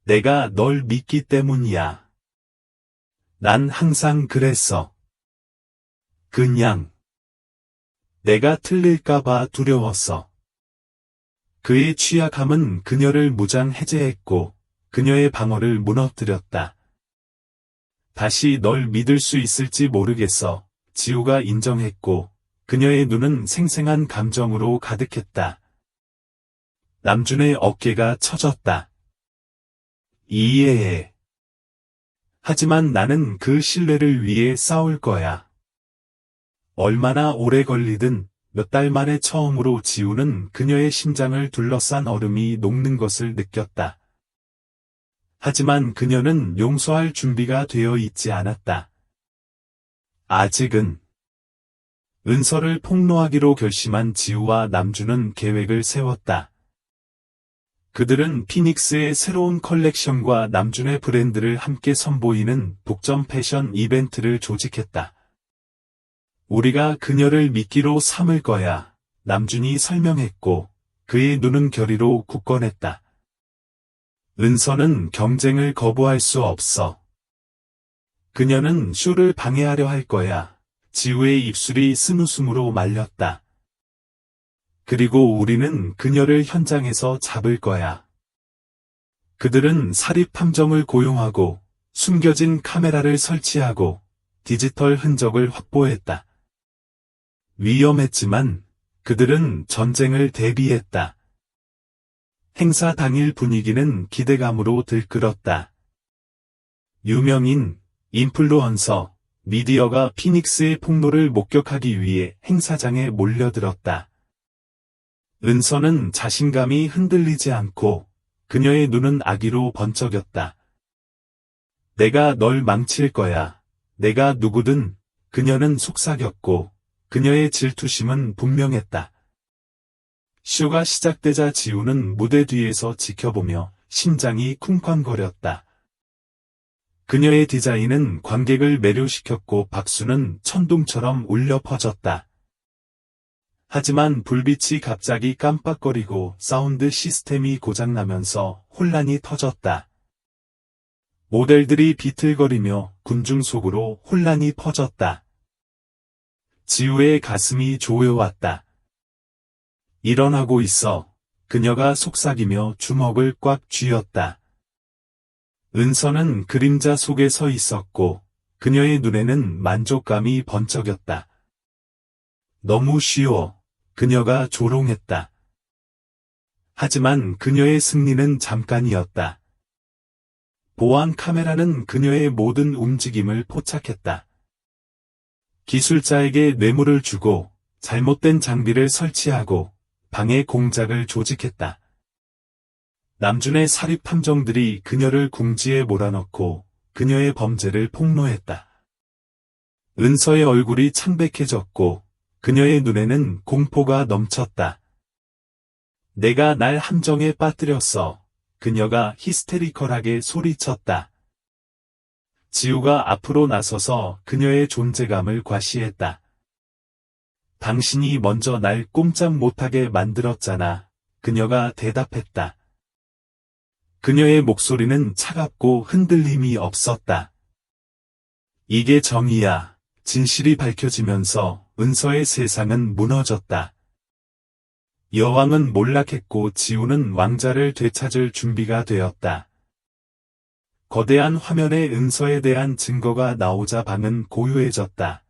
내가 널 믿기 때문이야. 난 항상 그랬어. 그냥 내가 틀릴까봐 두려웠어. 그의 취약함은 그녀를 무장해제했고 그녀의 방어를 무너뜨렸다. 다시 널 믿을 수 있을지 모르겠어. 지우가 인정했고 그녀의 눈은 생생한 감정으로 가득했다. 남준의 어깨가 처졌다. 이해해. 하지만 나는 그 신뢰를 위해 싸울 거야. 얼마나 오래 걸리든 몇 달 만에 처음으로 지우는 그녀의 심장을 둘러싼 얼음이 녹는 것을 느꼈다. 하지만 그녀는 용서할 준비가 되어 있지 않았다. 아직은. 은서를 폭로하기로 결심한 지우와 남준은 계획을 세웠다. 그들은 피닉스의 새로운 컬렉션과 남준의 브랜드를 함께 선보이는 독점 패션 이벤트를 조직했다. 우리가 그녀를 미끼로 삼을 거야. 남준이 설명했고 그의 눈은 결의로 굳건했다. 은서는 경쟁을 거부할 수 없어. 그녀는 쇼를 방해하려 할 거야. 지우의 입술이 스무스무로 말렸다. 그리고 우리는 그녀를 현장에서 잡을 거야. 그들은 사립 탐정을 고용하고 숨겨진 카메라를 설치하고 디지털 흔적을 확보했다. 위험했지만 그들은 전쟁을 대비했다. 행사 당일 분위기는 기대감으로 들끓었다. 유명인, 인플루언서, 미디어가 피닉스의 폭로를 목격하기 위해 행사장에 몰려들었다. 은서는 자신감이 흔들리지 않고 그녀의 눈은 아기로 번쩍였다. 내가 널 망칠 거야. 내가 누구든. 그녀는 속삭였고 그녀의 질투심은 분명했다. 쇼가 시작되자 지우는 무대 뒤에서 지켜보며 심장이 쿵쾅거렸다. 그녀의 디자인은 관객을 매료시켰고 박수는 천둥처럼 울려 퍼졌다. 하지만 불빛이 갑자기 깜빡거리고 사운드 시스템이 고장나면서 혼란이 터졌다. 모델들이 비틀거리며 군중 속으로 혼란이 퍼졌다. 지우의 가슴이 조여왔다. 일어나고 있어. 그녀가 속삭이며 주먹을 꽉 쥐었다. 은서는 그림자 속에 서 있었고 그녀의 눈에는 만족감이 번쩍였다. 너무 쉬워. 그녀가 조롱했다. 하지만 그녀의 승리는 잠깐이었다. 보안 카메라는 그녀의 모든 움직임을 포착했다. 기술자에게 뇌물을 주고 잘못된 장비를 설치하고 방해 공작을 조직했다. 남준의 사립 탐정들이 그녀를 궁지에 몰아넣고 그녀의 범죄를 폭로했다. 은서의 얼굴이 창백해졌고 그녀의 눈에는 공포가 넘쳤다. 내가 날 함정에 빠뜨렸어. 그녀가 히스테리컬하게 소리쳤다. 지우가 앞으로 나서서 그녀의 존재감을 과시했다. 당신이 먼저 날 꼼짝 못하게 만들었잖아. 그녀가 대답했다. 그녀의 목소리는 차갑고 흔들림이 없었다. 이게 정의야. 진실이 밝혀지면서 은서의 세상은 무너졌다. 여왕은 몰락했고 지우는 왕자를 되찾을 준비가 되었다. 거대한 화면에 은서에 대한 증거가 나오자 방은 고요해졌다.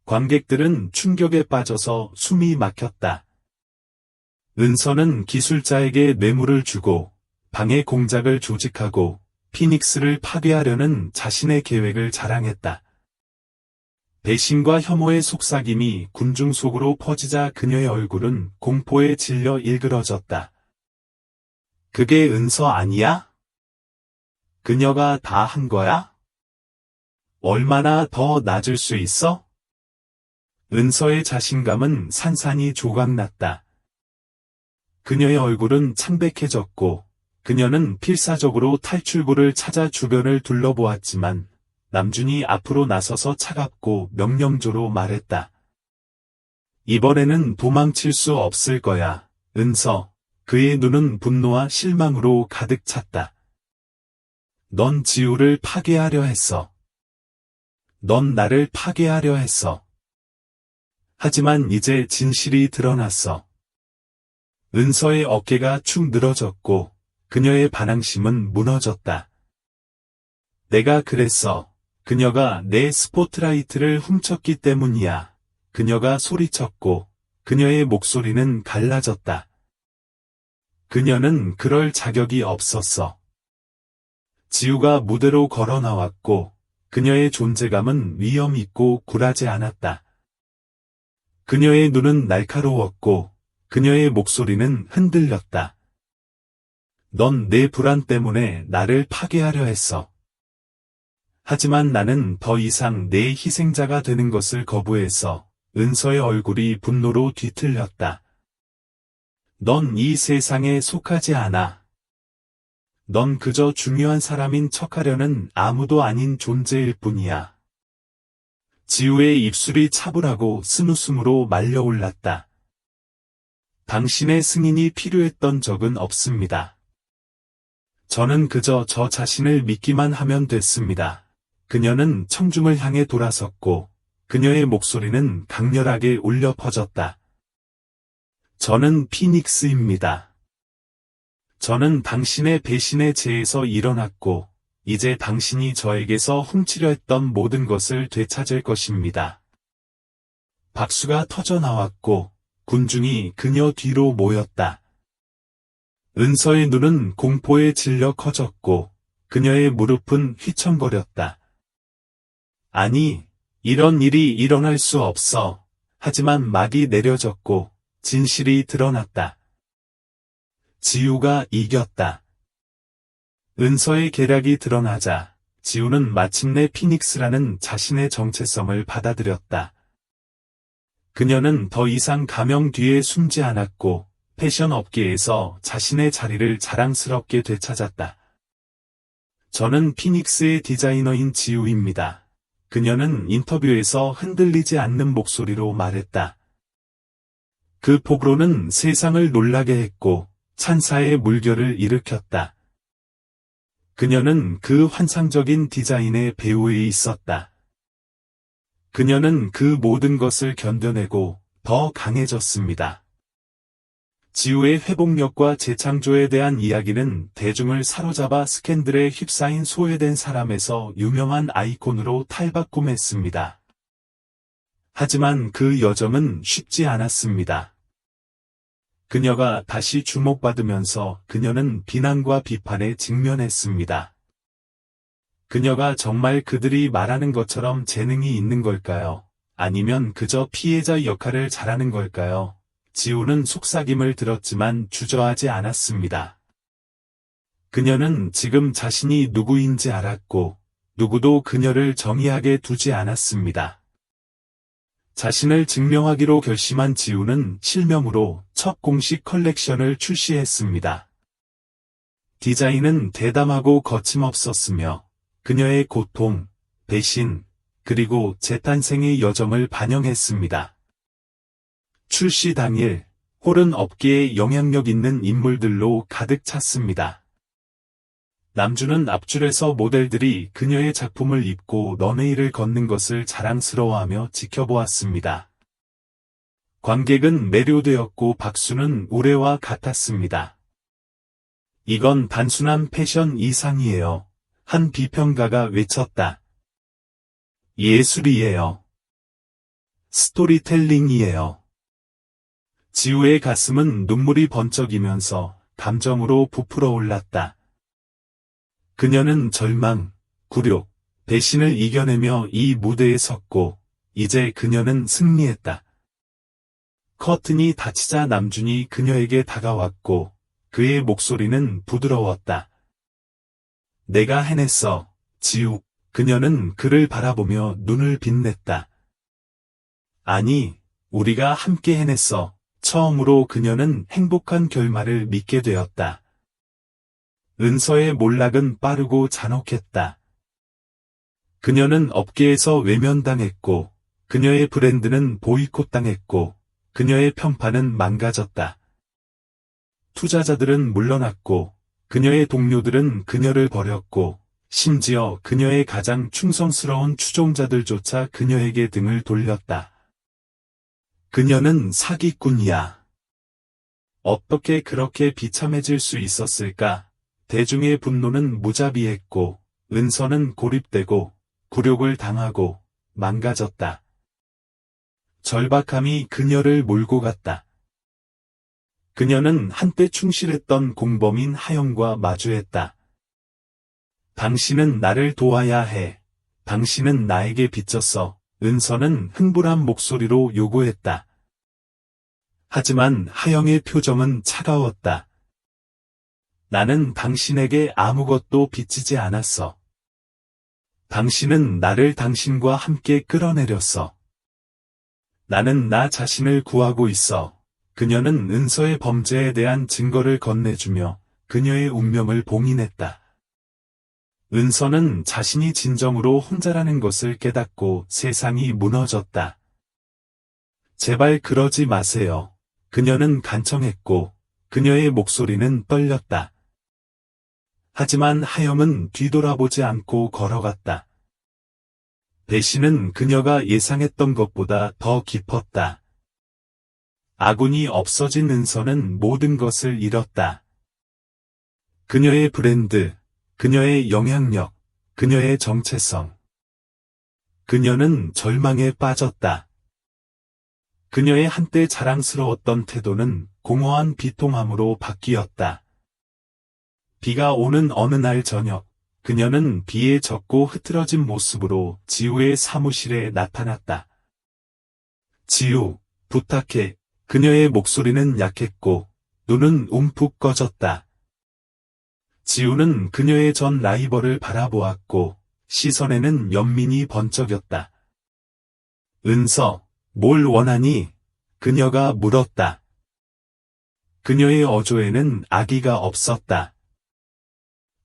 관객들은 충격에 빠져서 숨이 막혔다. 은서는 기술자에게 뇌물을 주고 방해 공작을 조직하고 피닉스를 파괴하려는 자신의 계획을 자랑했다. 배신과 혐오의 속삭임이 군중 속으로 퍼지자 그녀의 얼굴은 공포에 질려 일그러졌다. 그게 은서 아니야? 그녀가 다 한 거야? 얼마나 더 낮을 수 있어? 은서의 자신감은 산산이 조각났다. 그녀의 얼굴은 창백해졌고 그녀는 필사적으로 탈출구를 찾아 주변을 둘러보았지만 남준이 앞으로 나서서 차갑고 명령조로 말했다. 이번에는 도망칠 수 없을 거야, 은서. 그의 눈은 분노와 실망으로 가득 찼다. 넌 지우를 파괴하려 했어. 넌 나를 파괴하려 했어. 하지만 이제 진실이 드러났어. 은서의 어깨가 축 늘어졌고 그녀의 반항심은 무너졌다. 내가 그랬어. 그녀가 내 스포트라이트를 훔쳤기 때문이야. 그녀가 소리쳤고 그녀의 목소리는 갈라졌다. 그녀는 그럴 자격이 없었어. 지우가 무대로 걸어 나왔고 그녀의 존재감은 위험 있고 굴하지 않았다. 그녀의 눈은 날카로웠고 그녀의 목소리는 흔들렸다. 넌 내 불안 때문에 나를 파괴하려 했어. 하지만 나는 더 이상 내 희생자가 되는 것을 거부해서 은서의 얼굴이 분노로 뒤틀렸다. 넌 이 세상에 속하지 않아. 넌 그저 중요한 사람인 척하려는 아무도 아닌 존재일 뿐이야. 지우의 입술이 차분하고 스무스무로 말려올랐다. 당신의 승인이 필요했던 적은 없습니다. 저는 그저 저 자신을 믿기만 하면 됐습니다. 그녀는 청중을 향해 돌아섰고 그녀의 목소리는 강렬하게 울려 퍼졌다. 저는 피닉스입니다. 저는 당신의 배신의 죄에서 일어났고 이제 당신이 저에게서 훔치려 했던 모든 것을 되찾을 것입니다. 박수가 터져 나왔고 군중이 그녀 뒤로 모였다. 은서의 눈은 공포에 질려 커졌고 그녀의 무릎은 휘청거렸다. 아니, 이런 일이 일어날 수 없어. 하지만 막이 내려졌고 진실이 드러났다. 지우가 이겼다. 은서의 계략이 드러나자 지우는 마침내 피닉스라는 자신의 정체성을 받아들였다. 그녀는 더 이상 가명 뒤에 숨지 않았고 패션 업계에서 자신의 자리를 자랑스럽게 되찾았다. 저는 피닉스의 디자이너인 지우입니다. 그녀는 인터뷰에서 흔들리지 않는 목소리로 말했다. 그 폭로는 세상을 놀라게 했고 찬사의 물결을 일으켰다. 그녀는 그 환상적인 디자인의 배후에 있었다. 그녀는 그 모든 것을 견뎌내고 더 강해졌습니다. 지우의 회복력과 재창조에 대한 이야기는 대중을 사로잡아 스캔들에 휩싸인 소외된 사람에서 유명한 아이콘으로 탈바꿈했습니다. 하지만 그 여정은 쉽지 않았습니다. 그녀가 다시 주목받으면서 그녀는 비난과 비판에 직면했습니다. 그녀가 정말 그들이 말하는 것처럼 재능이 있는 걸까요? 아니면 그저 피해자 역할을 잘하는 걸까요? 지우는 속삭임을 들었지만 주저하지 않았습니다. 그녀는 지금 자신이 누구인지 알았고 누구도 그녀를 정의하게 두지 않았습니다. 자신을 증명하기로 결심한 지우는 실명으로 첫 공식 컬렉션을 출시했습니다. 디자인은 대담하고 거침없었으며 그녀의 고통, 배신, 그리고 재탄생의 여정을 반영했습니다. 출시 당일, 홀은 업계에 영향력 있는 인물들로 가득 찼습니다. 남주는 앞줄에서 모델들이 그녀의 작품을 입고 런웨이를 걷는 것을 자랑스러워하며 지켜보았습니다. 관객은 매료되었고 박수는 우레와 같았습니다. 이건 단순한 패션 이상이에요. 한 비평가가 외쳤다. 예술이에요. 스토리텔링이에요. 지우의 가슴은 눈물이 번쩍이면서 감정으로 부풀어 올랐다. 그녀는 절망, 굴욕, 배신을 이겨내며 이 무대에 섰고, 이제 그녀는 승리했다. 커튼이 닫히자 남준이 그녀에게 다가왔고, 그의 목소리는 부드러웠다. 내가 해냈어, 지우. 그녀는 그를 바라보며 눈을 빛냈다. 아니, 우리가 함께 해냈어. 처음으로 그녀는 행복한 결말을 믿게 되었다. 은서의 몰락은 빠르고 잔혹했다. 그녀는 업계에서 외면당했고, 그녀의 브랜드는 보이콧당했고, 그녀의 편파는 망가졌다. 투자자들은 물러났고, 그녀의 동료들은 그녀를 버렸고, 심지어 그녀의 가장 충성스러운 추종자들조차 그녀에게 등을 돌렸다. 그녀는 사기꾼이야. 어떻게 그렇게 비참해질 수 있었을까? 대중의 분노는 무자비했고, 은서는 고립되고, 굴욕을 당하고, 망가졌다. 절박함이 그녀를 몰고 갔다. 그녀는 한때 충실했던 공범인 하영과 마주했다. 당신은 나를 도와야 해. 당신은 나에게 빚졌어. 은서는 흥분한 목소리로 요구했다. 하지만 하영의 표정은 차가웠다. 나는 당신에게 아무것도 빚지지 않았어. 당신은 나를 당신과 함께 끌어내렸어. 나는 나 자신을 구하고 있어. 그녀는 은서의 범죄에 대한 증거를 건네주며 그녀의 운명을 봉인했다. 은서는 자신이 진정으로 혼자라는 것을 깨닫고 세상이 무너졌다. 제발 그러지 마세요. 그녀는 간청했고 그녀의 목소리는 떨렸다. 하지만 하영은 뒤돌아보지 않고 걸어갔다. 배신은 그녀가 예상했던 것보다 더 깊었다. 아군이 없어진 은서는 모든 것을 잃었다. 그녀의 브랜드, 그녀의 영향력, 그녀의 정체성. 그녀는 절망에 빠졌다. 그녀의 한때 자랑스러웠던 태도는 공허한 비통함으로 바뀌었다. 비가 오는 어느 날 저녁, 그녀는 비에 젖고 흐트러진 모습으로 지우의 사무실에 나타났다. 지우, 부탁해. 그녀의 목소리는 약했고, 눈은 움푹 꺼졌다. 지우는 그녀의 전 라이벌을 바라보았고, 시선에는 연민이 번쩍였다. 은서, 뭘 원하니? 그녀가 물었다. 그녀의 어조에는 악의가 없었다.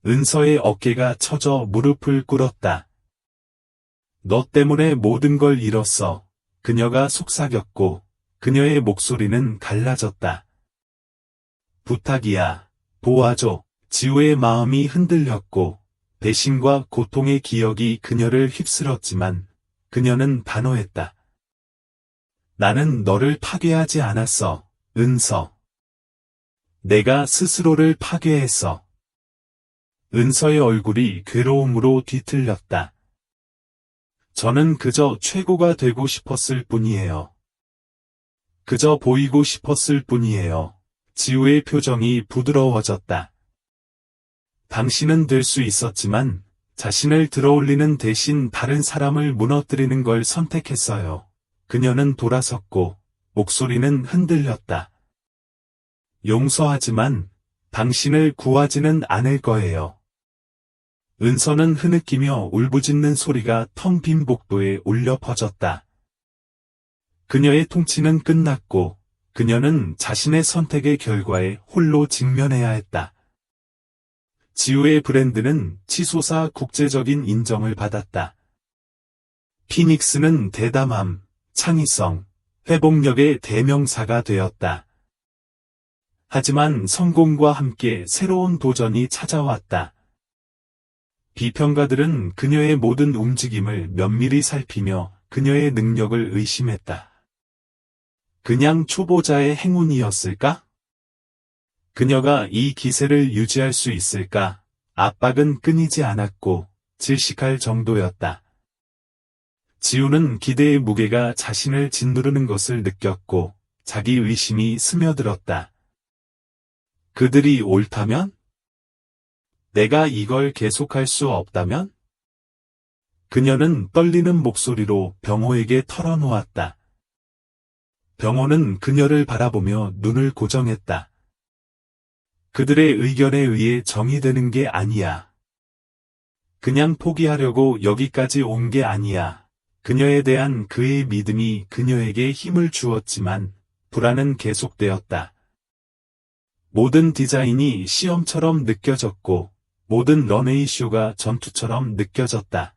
은서의 어깨가 처져 무릎을 꿇었다. 너 때문에 모든 걸 잃었어. 그녀가 속삭였고, 그녀의 목소리는 갈라졌다. 부탁이야. 도와줘. 지우의 마음이 흔들렸고, 배신과 고통의 기억이 그녀를 휩쓸었지만, 그녀는 단호했다. 나는 너를 파괴하지 않았어, 은서. 내가 스스로를 파괴했어. 은서의 얼굴이 괴로움으로 뒤틀렸다. 저는 그저 최고가 되고 싶었을 뿐이에요. 그저 보이고 싶었을 뿐이에요. 지우의 표정이 부드러워졌다. 당신은 될 수 있었지만 자신을 들어올리는 대신 다른 사람을 무너뜨리는 걸 선택했어요. 그녀는 돌아섰고 목소리는 흔들렸다. 용서하지만 당신을 구하지는 않을 거예요. 은서는 흐느끼며 울부짖는 소리가 텅 빈 복도에 울려 퍼졌다. 그녀의 통치는 끝났고 그녀는 자신의 선택의 결과에 홀로 직면해야 했다. 지우의 브랜드는 치솟아 국제적인 인정을 받았다. 피닉스는 대담함, 창의성, 회복력의 대명사가 되었다. 하지만 성공과 함께 새로운 도전이 찾아왔다. 비평가들은 그녀의 모든 움직임을 면밀히 살피며 그녀의 능력을 의심했다. 그냥 초보자의 행운이었을까? 그녀가 이 기세를 유지할 수 있을까? 압박은 끊이지 않았고 질식할 정도였다. 지우는 기대의 무게가 자신을 짓누르는 것을 느꼈고 자기 의심이 스며들었다. 그들이 옳다면? 내가 이걸 계속할 수 없다면? 그녀는 떨리는 목소리로 병호에게 털어놓았다. 병호는 그녀를 바라보며 눈을 고정했다. 그들의 의견에 의해 정의되는 게 아니야. 그냥 포기하려고 여기까지 온 게 아니야. 그녀에 대한 그의 믿음이 그녀에게 힘을 주었지만 불안은 계속되었다. 모든 디자인이 시험처럼 느껴졌고 모든 런웨이 쇼가 전투처럼 느껴졌다.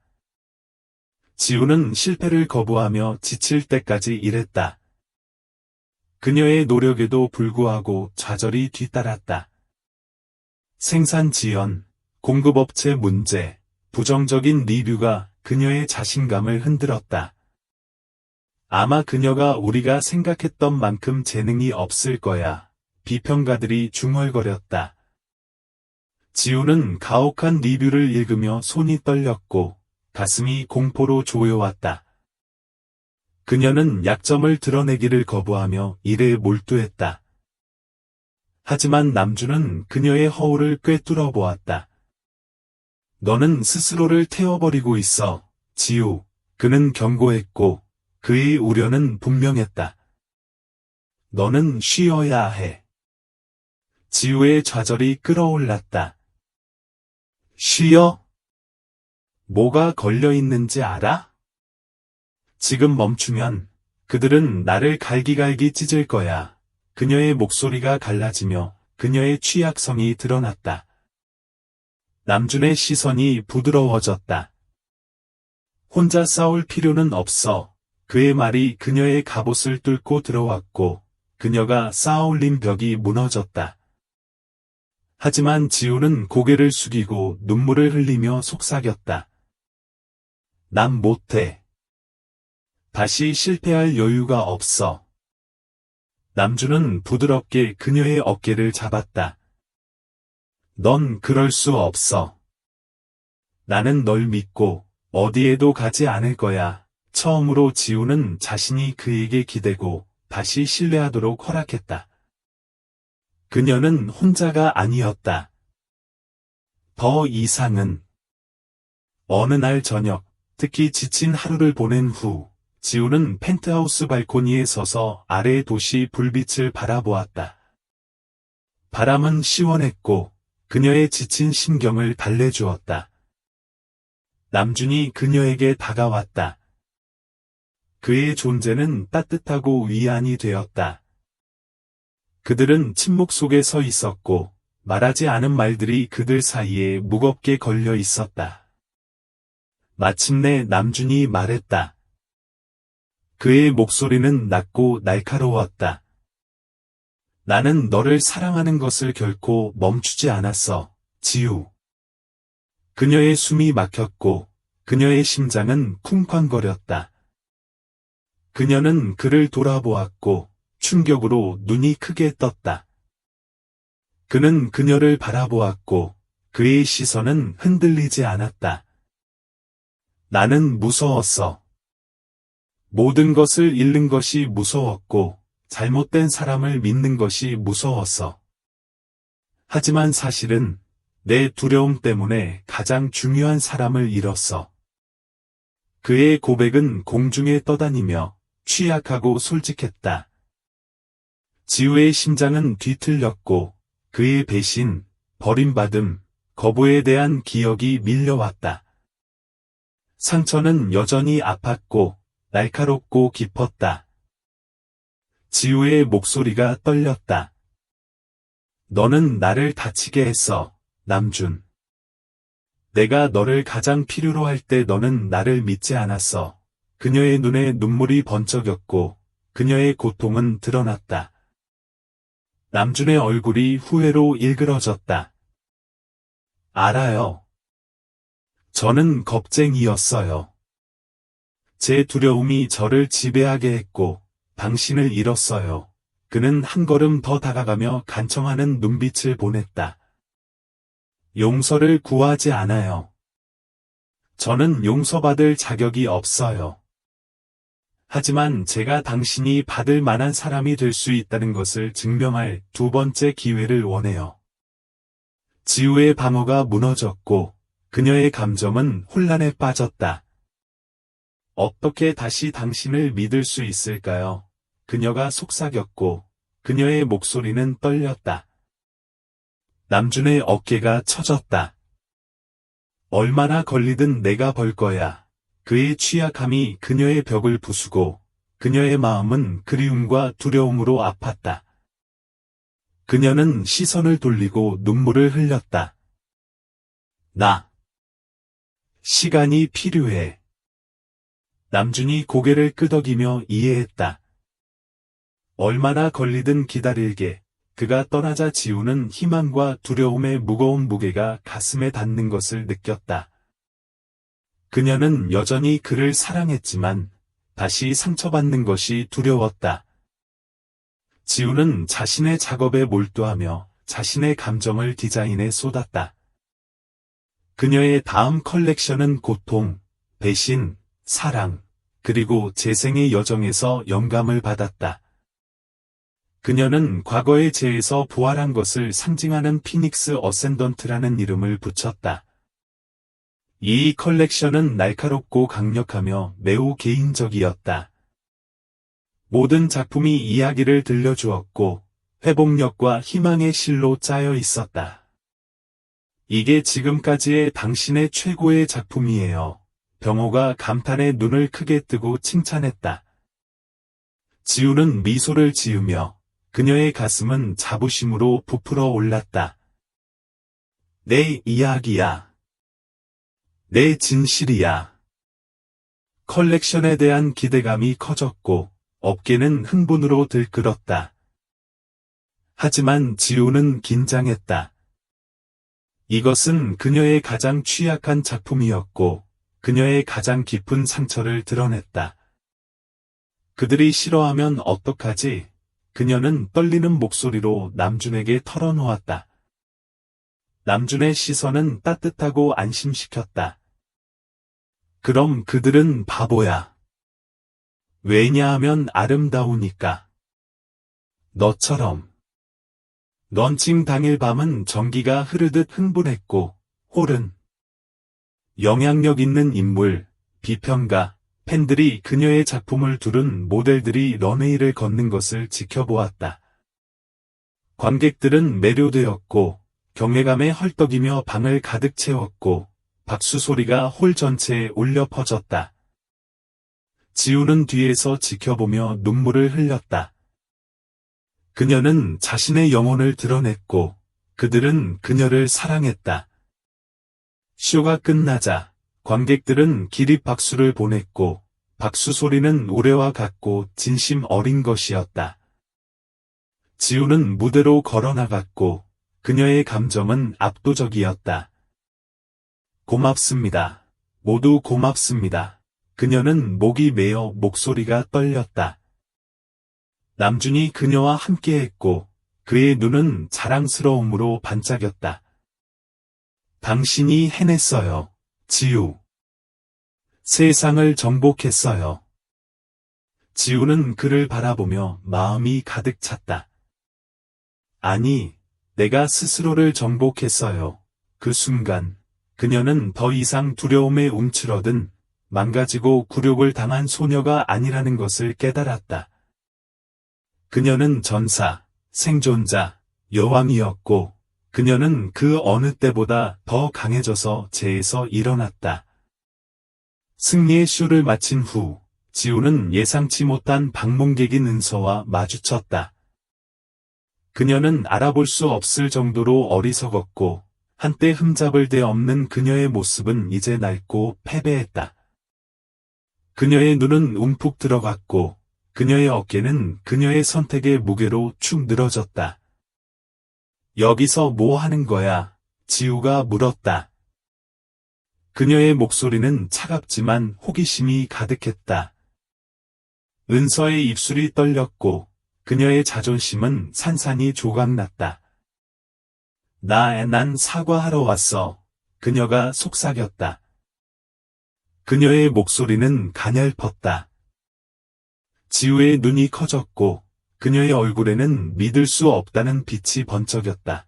지우는 실패를 거부하며 지칠 때까지 일했다. 그녀의 노력에도 불구하고 좌절이 뒤따랐다. 생산 지연, 공급업체 문제, 부정적인 리뷰가 그녀의 자신감을 흔들었다. 아마 그녀가 우리가 생각했던 만큼 재능이 없을 거야. 비평가들이 중얼거렸다. 지우는 가혹한 리뷰를 읽으며 손이 떨렸고 가슴이 공포로 조여왔다. 그녀는 약점을 드러내기를 거부하며 일에 몰두했다. 하지만 남주는 그녀의 허울을 꿰뚫어 보았다. 너는 스스로를 태워버리고 있어, 지우. 그는 경고했고 그의 우려는 분명했다. 너는 쉬어야 해. 지우의 좌절이 끌어올랐다. 쉬어? 뭐가 걸려있는지 알아? 지금 멈추면 그들은 나를 갈기갈기 찢을 거야. 그녀의 목소리가 갈라지며 그녀의 취약성이 드러났다. 남준의 시선이 부드러워졌다. 혼자 싸울 필요는 없어. 그의 말이 그녀의 갑옷을 뚫고 들어왔고 그녀가 쌓아올린 벽이 무너졌다. 하지만 지우는 고개를 숙이고 눈물을 흘리며 속삭였다. 난 못해. 다시 실패할 여유가 없어. 남주는 부드럽게 그녀의 어깨를 잡았다. 넌 그럴 수 없어. 나는 널 믿고 어디에도 가지 않을 거야. 처음으로 지우는 자신이 그에게 기대고 다시 신뢰하도록 허락했다. 그녀는 혼자가 아니었다. 더 이상은 어느 날 저녁, 특히 지친 하루를 보낸 후 지우는 펜트하우스 발코니에 서서 아래의 도시 불빛을 바라보았다. 바람은 시원했고 그녀의 지친 심경을 달래주었다. 남준이 그녀에게 다가왔다. 그의 존재는 따뜻하고 위안이 되었다. 그들은 침묵 속에 서 있었고 말하지 않은 말들이 그들 사이에 무겁게 걸려 있었다. 마침내 남준이 말했다. 그의 목소리는 낮고 날카로웠다. 나는 너를 사랑하는 것을 결코 멈추지 않았어, 지우. 그녀의 숨이 막혔고 그녀의 심장은 쿵쾅거렸다. 그녀는 그를 돌아보았고 충격으로 눈이 크게 떴다. 그는 그녀를 바라보았고 그의 시선은 흔들리지 않았다. 나는 무서웠어. 모든 것을 잃는 것이 무서웠고 잘못된 사람을 믿는 것이 무서웠어. 하지만 사실은 내 두려움 때문에 가장 중요한 사람을 잃었어. 그의 고백은 공중에 떠다니며 취약하고 솔직했다. 지우의 심장은 뒤틀렸고 그의 배신, 버림받음, 거부에 대한 기억이 밀려왔다. 상처는 여전히 아팠고 날카롭고 깊었다. 지우의 목소리가 떨렸다. 너는 나를 다치게 했어, 남준. 내가 너를 가장 필요로 할 때 너는 나를 믿지 않았어. 그녀의 눈에 눈물이 번쩍였고 그녀의 고통은 드러났다. 남준의 얼굴이 후회로 일그러졌다. 알아요. 저는 겁쟁이였어요. 제 두려움이 저를 지배하게 했고 당신을 잃었어요. 그는 한 걸음 더 다가가며 간청하는 눈빛을 보냈다. 용서를 구하지 않아요. 저는 용서받을 자격이 없어요. 하지만 제가 당신이 받을 만한 사람이 될 수 있다는 것을 증명할 두 번째 기회를 원해요. 지우의 방어가 무너졌고 그녀의 감정은 혼란에 빠졌다. 어떻게 다시 당신을 믿을 수 있을까요? 그녀가 속삭였고 그녀의 목소리는 떨렸다. 남준의 어깨가 처졌다. 얼마나 걸리든 내가 벌 거야. 그의 취약함이 그녀의 벽을 부수고 그녀의 마음은 그리움과 두려움으로 아팠다. 그녀는 시선을 돌리고 눈물을 흘렸다. 시간이 필요해. 남준이 고개를 끄덕이며 이해했다. 얼마나 걸리든 기다릴게. 그가 떠나자 지우는 희망과 두려움의 무거운 무게가 가슴에 닿는 것을 느꼈다. 그녀는 여전히 그를 사랑했지만 다시 상처받는 것이 두려웠다. 지우는 자신의 작업에 몰두하며 자신의 감정을 디자인에 쏟았다. 그녀의 다음 컬렉션은 고통, 배신, 사랑, 그리고 재생의 여정에서 영감을 받았다. 그녀는 과거의 죄에서 부활한 것을 상징하는 피닉스 어센던트라는 이름을 붙였다. 이 컬렉션은 날카롭고 강력하며 매우 개인적이었다. 모든 작품이 이야기를 들려주었고 회복력과 희망의 실로 짜여 있었다. 이게 지금까지의 당신의 최고의 작품이에요. 병호가 감탄에 눈을 크게 뜨고 칭찬했다. 지우는 미소를 지으며 그녀의 가슴은 자부심으로 부풀어 올랐다. 내 이야기야. 내 진실이야. 컬렉션에 대한 기대감이 커졌고 어깨는 흥분으로 들끓었다. 하지만 지우는 긴장했다. 이것은 그녀의 가장 취약한 작품이었고 그녀의 가장 깊은 상처를 드러냈다. 그들이 싫어하면 어떡하지? 그녀는 떨리는 목소리로 남준에게 털어놓았다. 남준의 시선은 따뜻하고 안심시켰다. 그럼 그들은 바보야. 왜냐하면 아름다우니까. 너처럼. 런칭 당일 밤은 전기가 흐르듯 흥분했고 홀은 영향력 있는 인물, 비평가, 팬들이 그녀의 작품을 두른 모델들이 런웨이를 걷는 것을 지켜보았다. 관객들은 매료되었고 경외감에 헐떡이며 방을 가득 채웠고 박수 소리가 홀 전체에 울려 퍼졌다. 지우는 뒤에서 지켜보며 눈물을 흘렸다. 그녀는 자신의 영혼을 드러냈고 그들은 그녀를 사랑했다. 쇼가 끝나자 관객들은 기립 박수를 보냈고 박수 소리는 노래와 같고 진심 어린 것이었다. 지우는 무대로 걸어나갔고 그녀의 감정은 압도적이었다. 고맙습니다. 모두 고맙습니다. 그녀는 목이 메어 목소리가 떨렸다. 남준이 그녀와 함께했고 그의 눈은 자랑스러움으로 반짝였다. 당신이 해냈어요, 지우. 세상을 정복했어요. 지우는 그를 바라보며 마음이 가득 찼다. 아니, 내가 스스로를 정복했어요. 그 순간, 그녀는 더 이상 두려움에 움츠러든 망가지고 굴욕을 당한 소녀가 아니라는 것을 깨달았다. 그녀는 전사, 생존자, 여왕이었고, 그녀는 그 어느 때보다 더 강해져서 재에서 일어났다. 승리의 쇼를 마친 후, 지우는 예상치 못한 방문객인 은서와 마주쳤다. 그녀는 알아볼 수 없을 정도로 어리석었고 한때 흠잡을 데 없는 그녀의 모습은 이제 낡고 패배했다. 그녀의 눈은 움푹 들어갔고 그녀의 어깨는 그녀의 선택의 무게로 축 늘어졌다. 여기서 뭐 하는 거야? 지우가 물었다. 그녀의 목소리는 차갑지만 호기심이 가득했다. 은서의 입술이 떨렸고 그녀의 자존심은 산산이 조각났다. 난 사과하러 왔어. 그녀가 속삭였다. 그녀의 목소리는 가냘펐다. 지우의 눈이 커졌고 그녀의 얼굴에는 믿을 수 없다는 빛이 번쩍였다.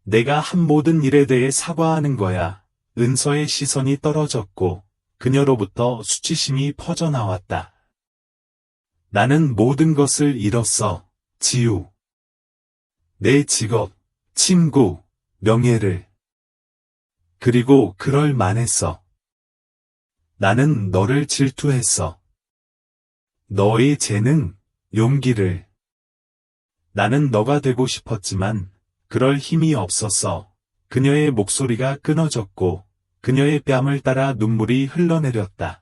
내가 한 모든 일에 대해 사과하는 거야. 은서의 시선이 떨어졌고 그녀로부터 수치심이 퍼져나왔다. 나는 모든 것을 잃었어, 지우. 내 직업, 친구, 명예를. 그리고 그럴 만했어. 나는 너를 질투했어. 너의 재능, 용기를. 나는 너가 되고 싶었지만 그럴 힘이 없었어. 그녀의 목소리가 끊어졌고 그녀의 뺨을 따라 눈물이 흘러내렸다.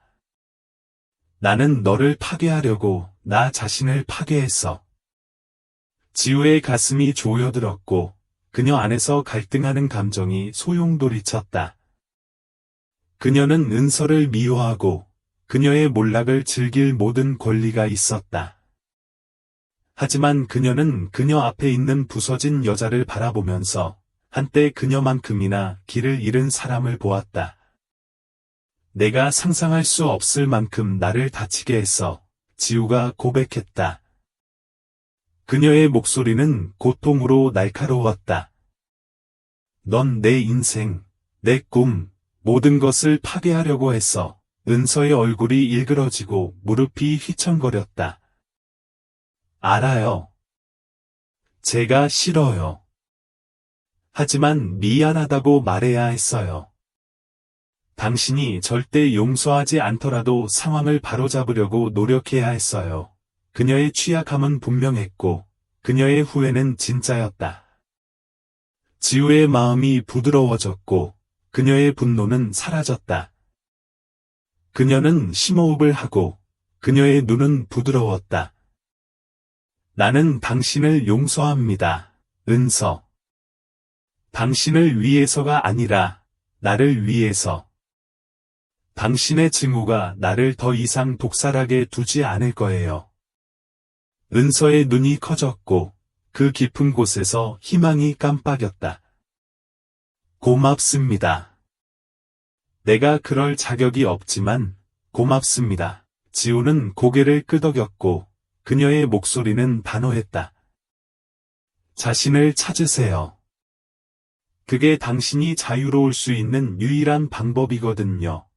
나는 너를 파괴하려고 나 자신을 파괴했어. 지우의 가슴이 조여들었고 그녀 안에서 갈등하는 감정이 소용돌이쳤다. 그녀는 은서를 미워하고 그녀의 몰락을 즐길 모든 권리가 있었다. 하지만 그녀는 그녀 앞에 있는 부서진 여자를 바라보면서 한때 그녀만큼이나 길을 잃은 사람을 보았다. 내가 상상할 수 없을 만큼 나를 다치게 했어. 지우가 고백했다. 그녀의 목소리는 고통으로 날카로웠다. 넌 내 인생, 내 꿈, 모든 것을 파괴하려고 했어. 은서의 얼굴이 일그러지고 무릎이 휘청거렸다. 알아요. 제가 싫어요. 하지만 미안하다고 말해야 했어요. 당신이 절대 용서하지 않더라도 상황을 바로잡으려고 노력해야 했어요. 그녀의 취약함은 분명했고 그녀의 후회는 진짜였다. 지우의 마음이 부드러워졌고 그녀의 분노는 사라졌다. 그녀는 심호흡을 하고 그녀의 눈은 부드러웠다. 나는 당신을 용서합니다, 은서. 당신을 위해서가 아니라 나를 위해서. 당신의 증오가 나를 더 이상 독살하게 두지 않을 거예요. 은서의 눈이 커졌고 그 깊은 곳에서 희망이 깜빡였다. 고맙습니다. 내가 그럴 자격이 없지만 고맙습니다. 지우는 고개를 끄덕였고 그녀의 목소리는 단호했다. 자신을 찾으세요. 그게 당신이 자유로울 수 있는 유일한 방법이거든요.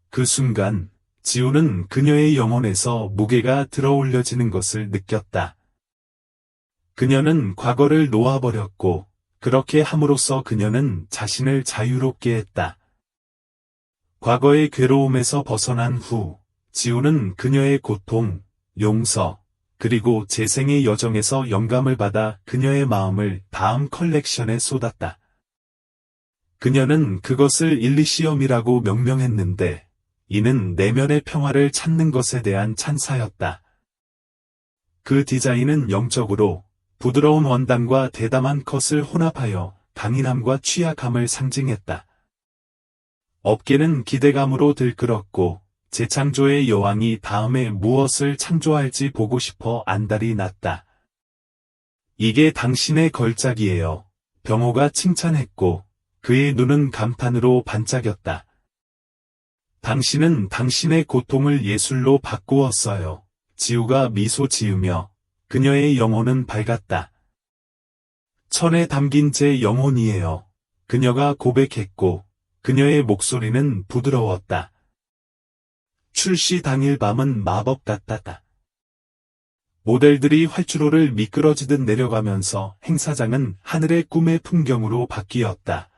그 순간 지우는 그녀의 영혼에서 무게가 들어올려지는 것을 느꼈다. 그녀는 과거를 놓아버렸고 그렇게 함으로써 그녀는 자신을 자유롭게 했다. 과거의 괴로움에서 벗어난 후 지우는 그녀의 고통, 용서, 그리고 재생의 여정에서 영감을 받아 그녀의 마음을 다음 컬렉션에 쏟았다. 그녀는 그것을 일리시엄이라고 명명했는데 이는 내면의 평화를 찾는 것에 대한 찬사였다. 그 디자인은 영적으로 부드러운 원단과 대담한 컷을 혼합하여 강인함과 취약함을 상징했다. 업계는 기대감으로 들끓었고 재창조의 여왕이 다음에 무엇을 창조할지 보고 싶어 안달이 났다. 이게 당신의 걸작이에요. 병호가 칭찬했고 그의 눈은 감탄으로 반짝였다. 당신은 당신의 고통을 예술로 바꾸었어요. 지우가 미소 지으며 그녀의 영혼은 밝았다. 천에 담긴 제 영혼이에요. 그녀가 고백했고 그녀의 목소리는 부드러웠다. 출시 당일 밤은 마법 같았다. 모델들이 활주로를 미끄러지듯 내려가면서 행사장은 하늘의 꿈의 풍경으로 바뀌었다.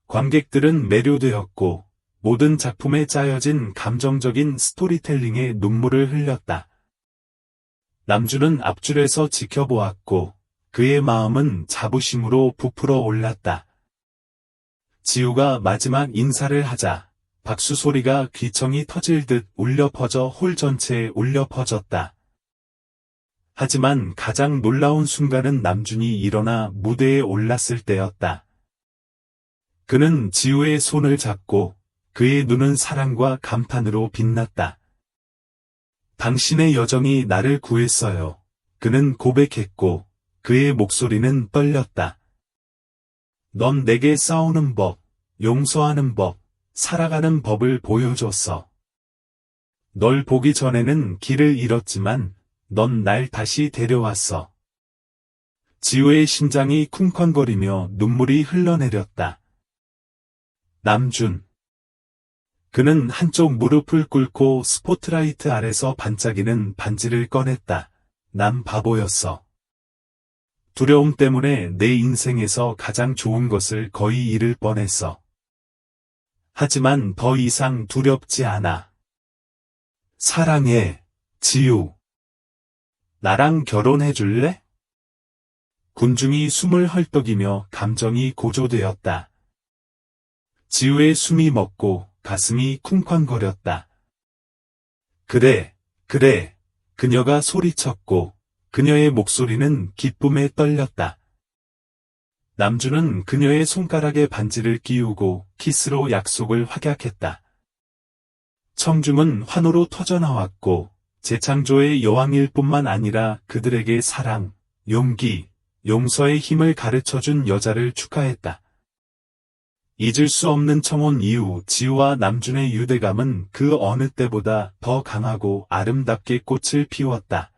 관객들은 매료되었고 모든 작품에 짜여진 감정적인 스토리텔링에 눈물을 흘렸다. 남주는 앞줄에서 지켜보았고 그의 마음은 자부심으로 부풀어 올랐다. 지우가 마지막 인사를 하자 박수 소리가 귀청이 터질 듯 울려 퍼져 홀 전체에 울려 퍼졌다. 하지만 가장 놀라운 순간은 남준이 일어나 무대에 올랐을 때였다. 그는 지우의 손을 잡고 그의 눈은 사랑과 감탄으로 빛났다. 당신의 여정이 나를 구했어요. 그는 고백했고 그의 목소리는 떨렸다. 넌 내게 싸우는 법, 용서하는 법, 살아가는 법을 보여줬어. 널 보기 전에는 길을 잃었지만 넌 날 다시 데려왔어. 지우의 심장이 쿵쾅거리며 눈물이 흘러내렸다. 남준. 그는 한쪽 무릎을 꿇고 스포트라이트 아래서 반짝이는 반지를 꺼냈다. 난 바보였어. 두려움 때문에 내 인생에서 가장 좋은 것을 거의 잃을 뻔했어. 하지만 더 이상 두렵지 않아. 사랑해, 지우. 나랑 결혼해 줄래? 군중이 숨을 헐떡이며 감정이 고조되었다. 지우의 숨이 멎고 가슴이 쿵쾅거렸다. 그래, 그래. 그녀가 소리쳤고 그녀의 목소리는 기쁨에 떨렸다. 남주는 그녀의 손가락에 반지를 끼우고 키스로 약속을 확약했다. 청중은 환호로 터져나왔고 재창조의 여왕일 뿐만 아니라 그들에게 사랑, 용기, 용서의 힘을 가르쳐준 여자를 축하했다. 잊을 수 없는 청혼 이후 지우와 남준의 유대감은 그 어느 때보다 더 강하고 아름답게 꽃을 피웠다.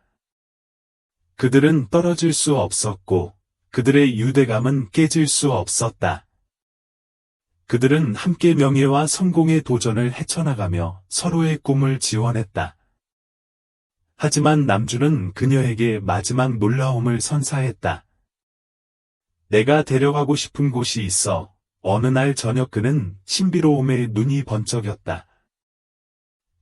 그들은 떨어질 수 없었고 그들의 유대감은 깨질 수 없었다. 그들은 함께 명예와 성공의 도전을 헤쳐나가며 서로의 꿈을 지원했다. 하지만 남준은 그녀에게 마지막 놀라움을 선사했다. 내가 데려가고 싶은 곳이 있어. 어느 날 저녁 그는 신비로움에 눈이 번쩍였다.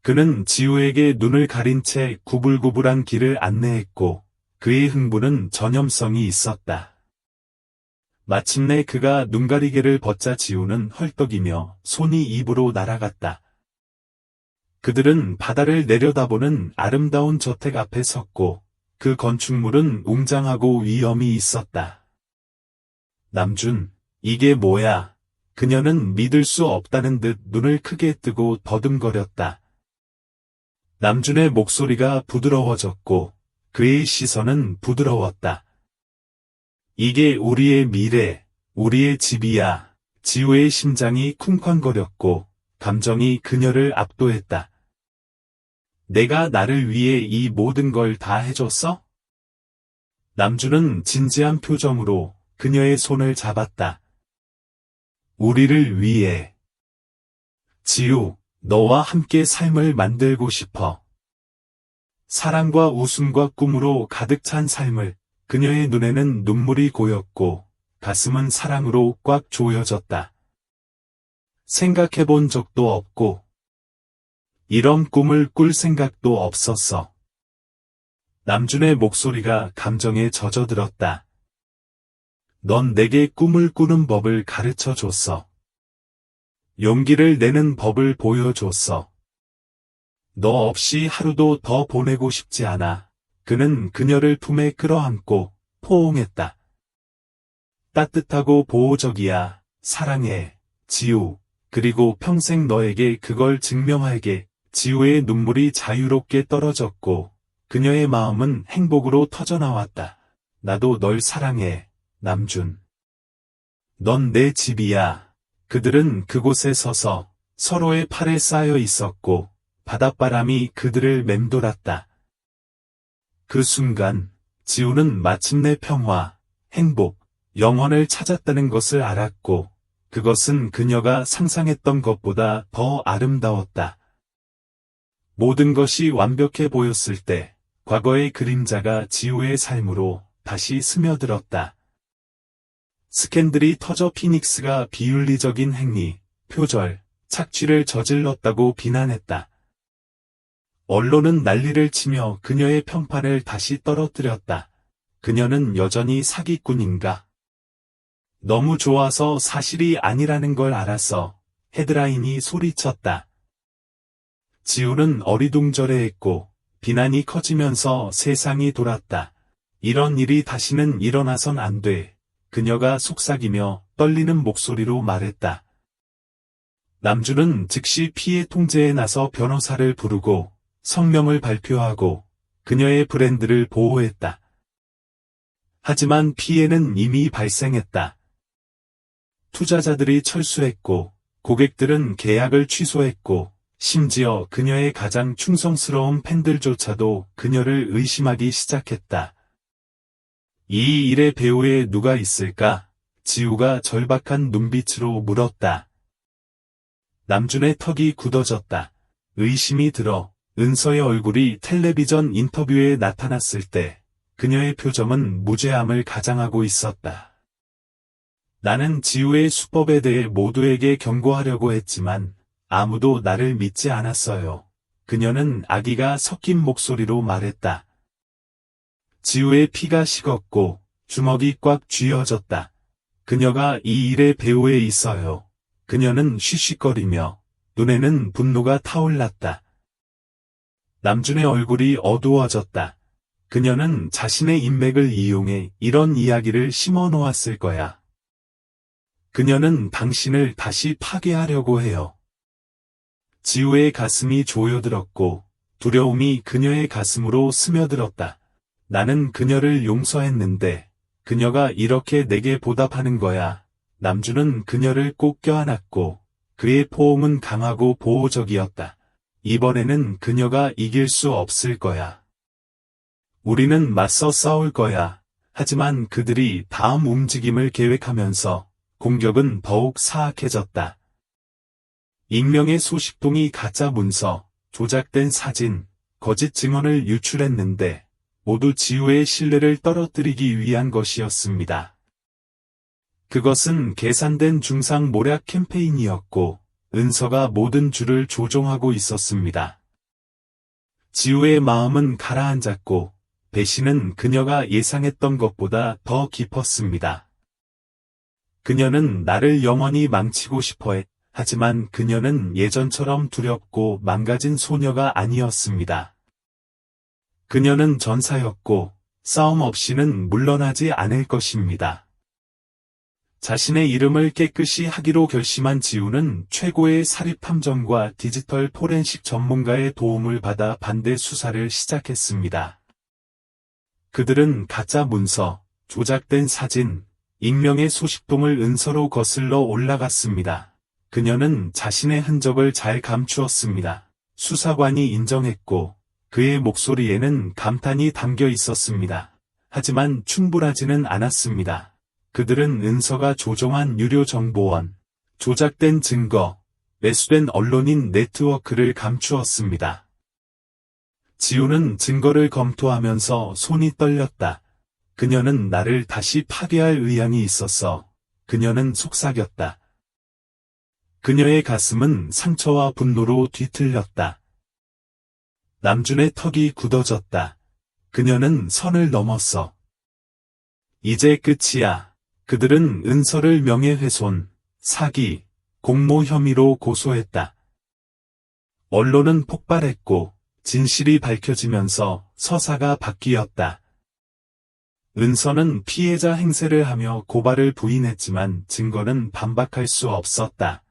그는 지우에게 눈을 가린 채 구불구불한 길을 안내했고 그의 흥분은 전염성이 있었다. 마침내 그가 눈가리개를 벗자 지우는 헐떡이며 손이 입으로 날아갔다. 그들은 바다를 내려다보는 아름다운 저택 앞에 섰고 그 건축물은 웅장하고 위엄이 있었다. 남준, 이게 뭐야? 그녀는 믿을 수 없다는 듯 눈을 크게 뜨고 더듬거렸다. 남준의 목소리가 부드러워졌고 그의 시선은 부드러웠다. 이게 우리의 미래, 우리의 집이야. 지우의 심장이 쿵쾅거렸고 감정이 그녀를 압도했다. 내가 나를 위해 이 모든 걸 다 해줬어? 남준은 진지한 표정으로 그녀의 손을 잡았다. 우리를 위해. 지우, 너와 함께 삶을 만들고 싶어. 사랑과 웃음과 꿈으로 가득 찬 삶을. 그녀의 눈에는 눈물이 고였고 가슴은 사랑으로 꽉 조여졌다. 생각해본 적도 없고 이런 꿈을 꿀 생각도 없었어. 남준의 목소리가 감정에 젖어들었다. 넌 내게 꿈을 꾸는 법을 가르쳐 줬어. 용기를 내는 법을 보여줬어. 너 없이 하루도 더 보내고 싶지 않아. 그는 그녀를 품에 끌어안고 포옹했다. 따뜻하고 보호적이야. 사랑해, 지우. 그리고 평생 너에게 그걸 증명할게. 지우의 눈물이 자유롭게 떨어졌고 그녀의 마음은 행복으로 터져나왔다. 나도 널 사랑해, 남준. 넌 내 집이야. 그들은 그곳에 서서 서로의 팔에 쌓여 있었고 바닷바람이 그들을 맴돌았다. 그 순간 지우는 마침내 평화, 행복, 영원을 찾았다는 것을 알았고 그것은 그녀가 상상했던 것보다 더 아름다웠다. 모든 것이 완벽해 보였을 때 과거의 그림자가 지우의 삶으로 다시 스며들었다. 스캔들이 터져 피닉스가 비윤리적인 행위, 표절, 착취를 저질렀다고 비난했다. 언론은 난리를 치며 그녀의 평판을 다시 떨어뜨렸다. 그녀는 여전히 사기꾼인가? 너무 좋아서 사실이 아니라는 걸 알았어. 헤드라인이 소리쳤다. 지우는 어리둥절해했고 비난이 커지면서 세상이 돌았다. 이런 일이 다시는 일어나선 안 돼. 그녀가 속삭이며 떨리는 목소리로 말했다. 남주는 즉시 피해 통제에 나서 변호사를 부르고 성명을 발표하고 그녀의 브랜드를 보호했다. 하지만 피해는 이미 발생했다. 투자자들이 철수했고 고객들은 계약을 취소했고 심지어 그녀의 가장 충성스러운 팬들조차도 그녀를 의심하기 시작했다. 이 일의 배후에 누가 있을까? 지우가 절박한 눈빛으로 물었다. 남준의 턱이 굳어졌다. 의심이 들어 은서의 얼굴이 텔레비전 인터뷰에 나타났을 때 그녀의 표정은 무죄함을 가장하고 있었다. 나는 지우의 수법에 대해 모두에게 경고하려고 했지만 아무도 나를 믿지 않았어요. 그녀는 아기가 섞인 목소리로 말했다. 지우의 피가 식었고 주먹이 꽉 쥐어졌다. 그녀가 이 일의 배후에 있어요. 그녀는 쉿쉿거리며 눈에는 분노가 타올랐다. 남준의 얼굴이 어두워졌다. 그녀는 자신의 인맥을 이용해 이런 이야기를 심어 놓았을 거야. 그녀는 당신을 다시 파괴하려고 해요. 지우의 가슴이 조여들었고 두려움이 그녀의 가슴으로 스며들었다. 나는 그녀를 용서했는데 그녀가 이렇게 내게 보답하는 거야. 남주는 그녀를 꼭 껴안았고 그의 포옹은 강하고 보호적이었다. 이번에는 그녀가 이길 수 없을 거야. 우리는 맞서 싸울 거야. 하지만 그들이 다음 움직임을 계획하면서 공격은 더욱 사악해졌다. 익명의 소식통이 가짜 문서, 조작된 사진, 거짓 증언을 유출했는데 모두 지우의 신뢰를 떨어뜨리기 위한 것이었습니다. 그것은 계산된 중상 모략 캠페인이었고 은서가 모든 줄을 조종하고 있었습니다. 지우의 마음은 가라앉았고 배신은 그녀가 예상했던 것보다 더 깊었습니다. 그녀는 나를 영원히 망치고 싶어해. 하지만 그녀는 예전처럼 두렵고 망가진 소녀가 아니었습니다. 그녀는 전사였고 싸움 없이는 물러나지 않을 것입니다. 자신의 이름을 깨끗이 하기로 결심한 지우는 최고의 사립탐정과 디지털 포렌식 전문가의 도움을 받아 반대 수사를 시작했습니다. 그들은 가짜 문서, 조작된 사진, 익명의 소식통을 은서로 거슬러 올라갔습니다. 그녀는 자신의 흔적을 잘 감추었습니다. 수사관이 인정했고 그의 목소리에는 감탄이 담겨 있었습니다. 하지만 충분하지는 않았습니다. 그들은 은서가 조종한 유료 정보원, 조작된 증거, 매수된 언론인 네트워크를 감추었습니다. 지우는 증거를 검토하면서 손이 떨렸다. 그녀는 나를 다시 파괴할 의향이 있었어. 그녀는 속삭였다. 그녀의 가슴은 상처와 분노로 뒤틀렸다. 남준의 턱이 굳어졌다. 그녀는 선을 넘었어. 이제 끝이야. 그들은 은서를 명예훼손, 사기, 공모 혐의로 고소했다. 언론은 폭발했고 진실이 밝혀지면서 서사가 바뀌었다. 은서는 피해자 행세를 하며 고발을 부인했지만 증거는 반박할 수 없었다.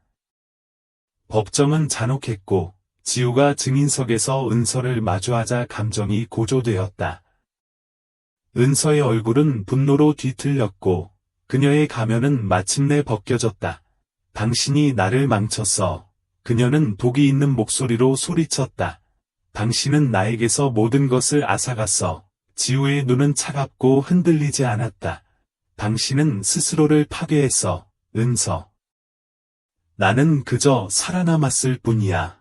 법정은 잔혹했고 지우가 증인석에서 은서를 마주하자 감정이 고조되었다. 은서의 얼굴은 분노로 뒤틀렸고 그녀의 가면은 마침내 벗겨졌다. 당신이 나를 망쳤어. 그녀는 독이 있는 목소리로 소리쳤다. 당신은 나에게서 모든 것을 앗아갔어. 지우의 눈은 차갑고 흔들리지 않았다. 당신은 스스로를 파괴했어, 은서. 나는 그저 살아남았을 뿐이야.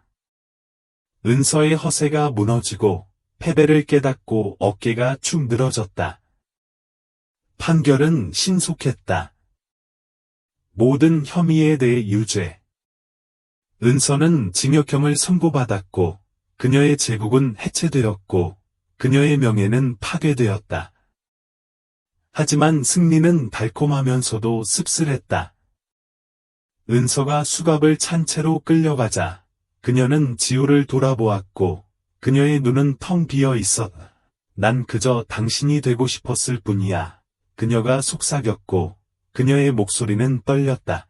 은서의 허세가 무너지고 패배를 깨닫고 어깨가 축 늘어졌다. 판결은 신속했다. 모든 혐의에 대해 유죄. 은서는 징역형을 선고받았고 그녀의 제국은 해체되었고 그녀의 명예는 파괴되었다. 하지만 승리는 달콤하면서도 씁쓸했다. 은서가 수갑을 찬 채로 끌려가자 그녀는 지우를 돌아보았고 그녀의 눈은 텅 비어 있었다. 난 그저 당신이 되고 싶었을 뿐이야. 그녀가 속삭였고 그녀의 목소리는 떨렸다.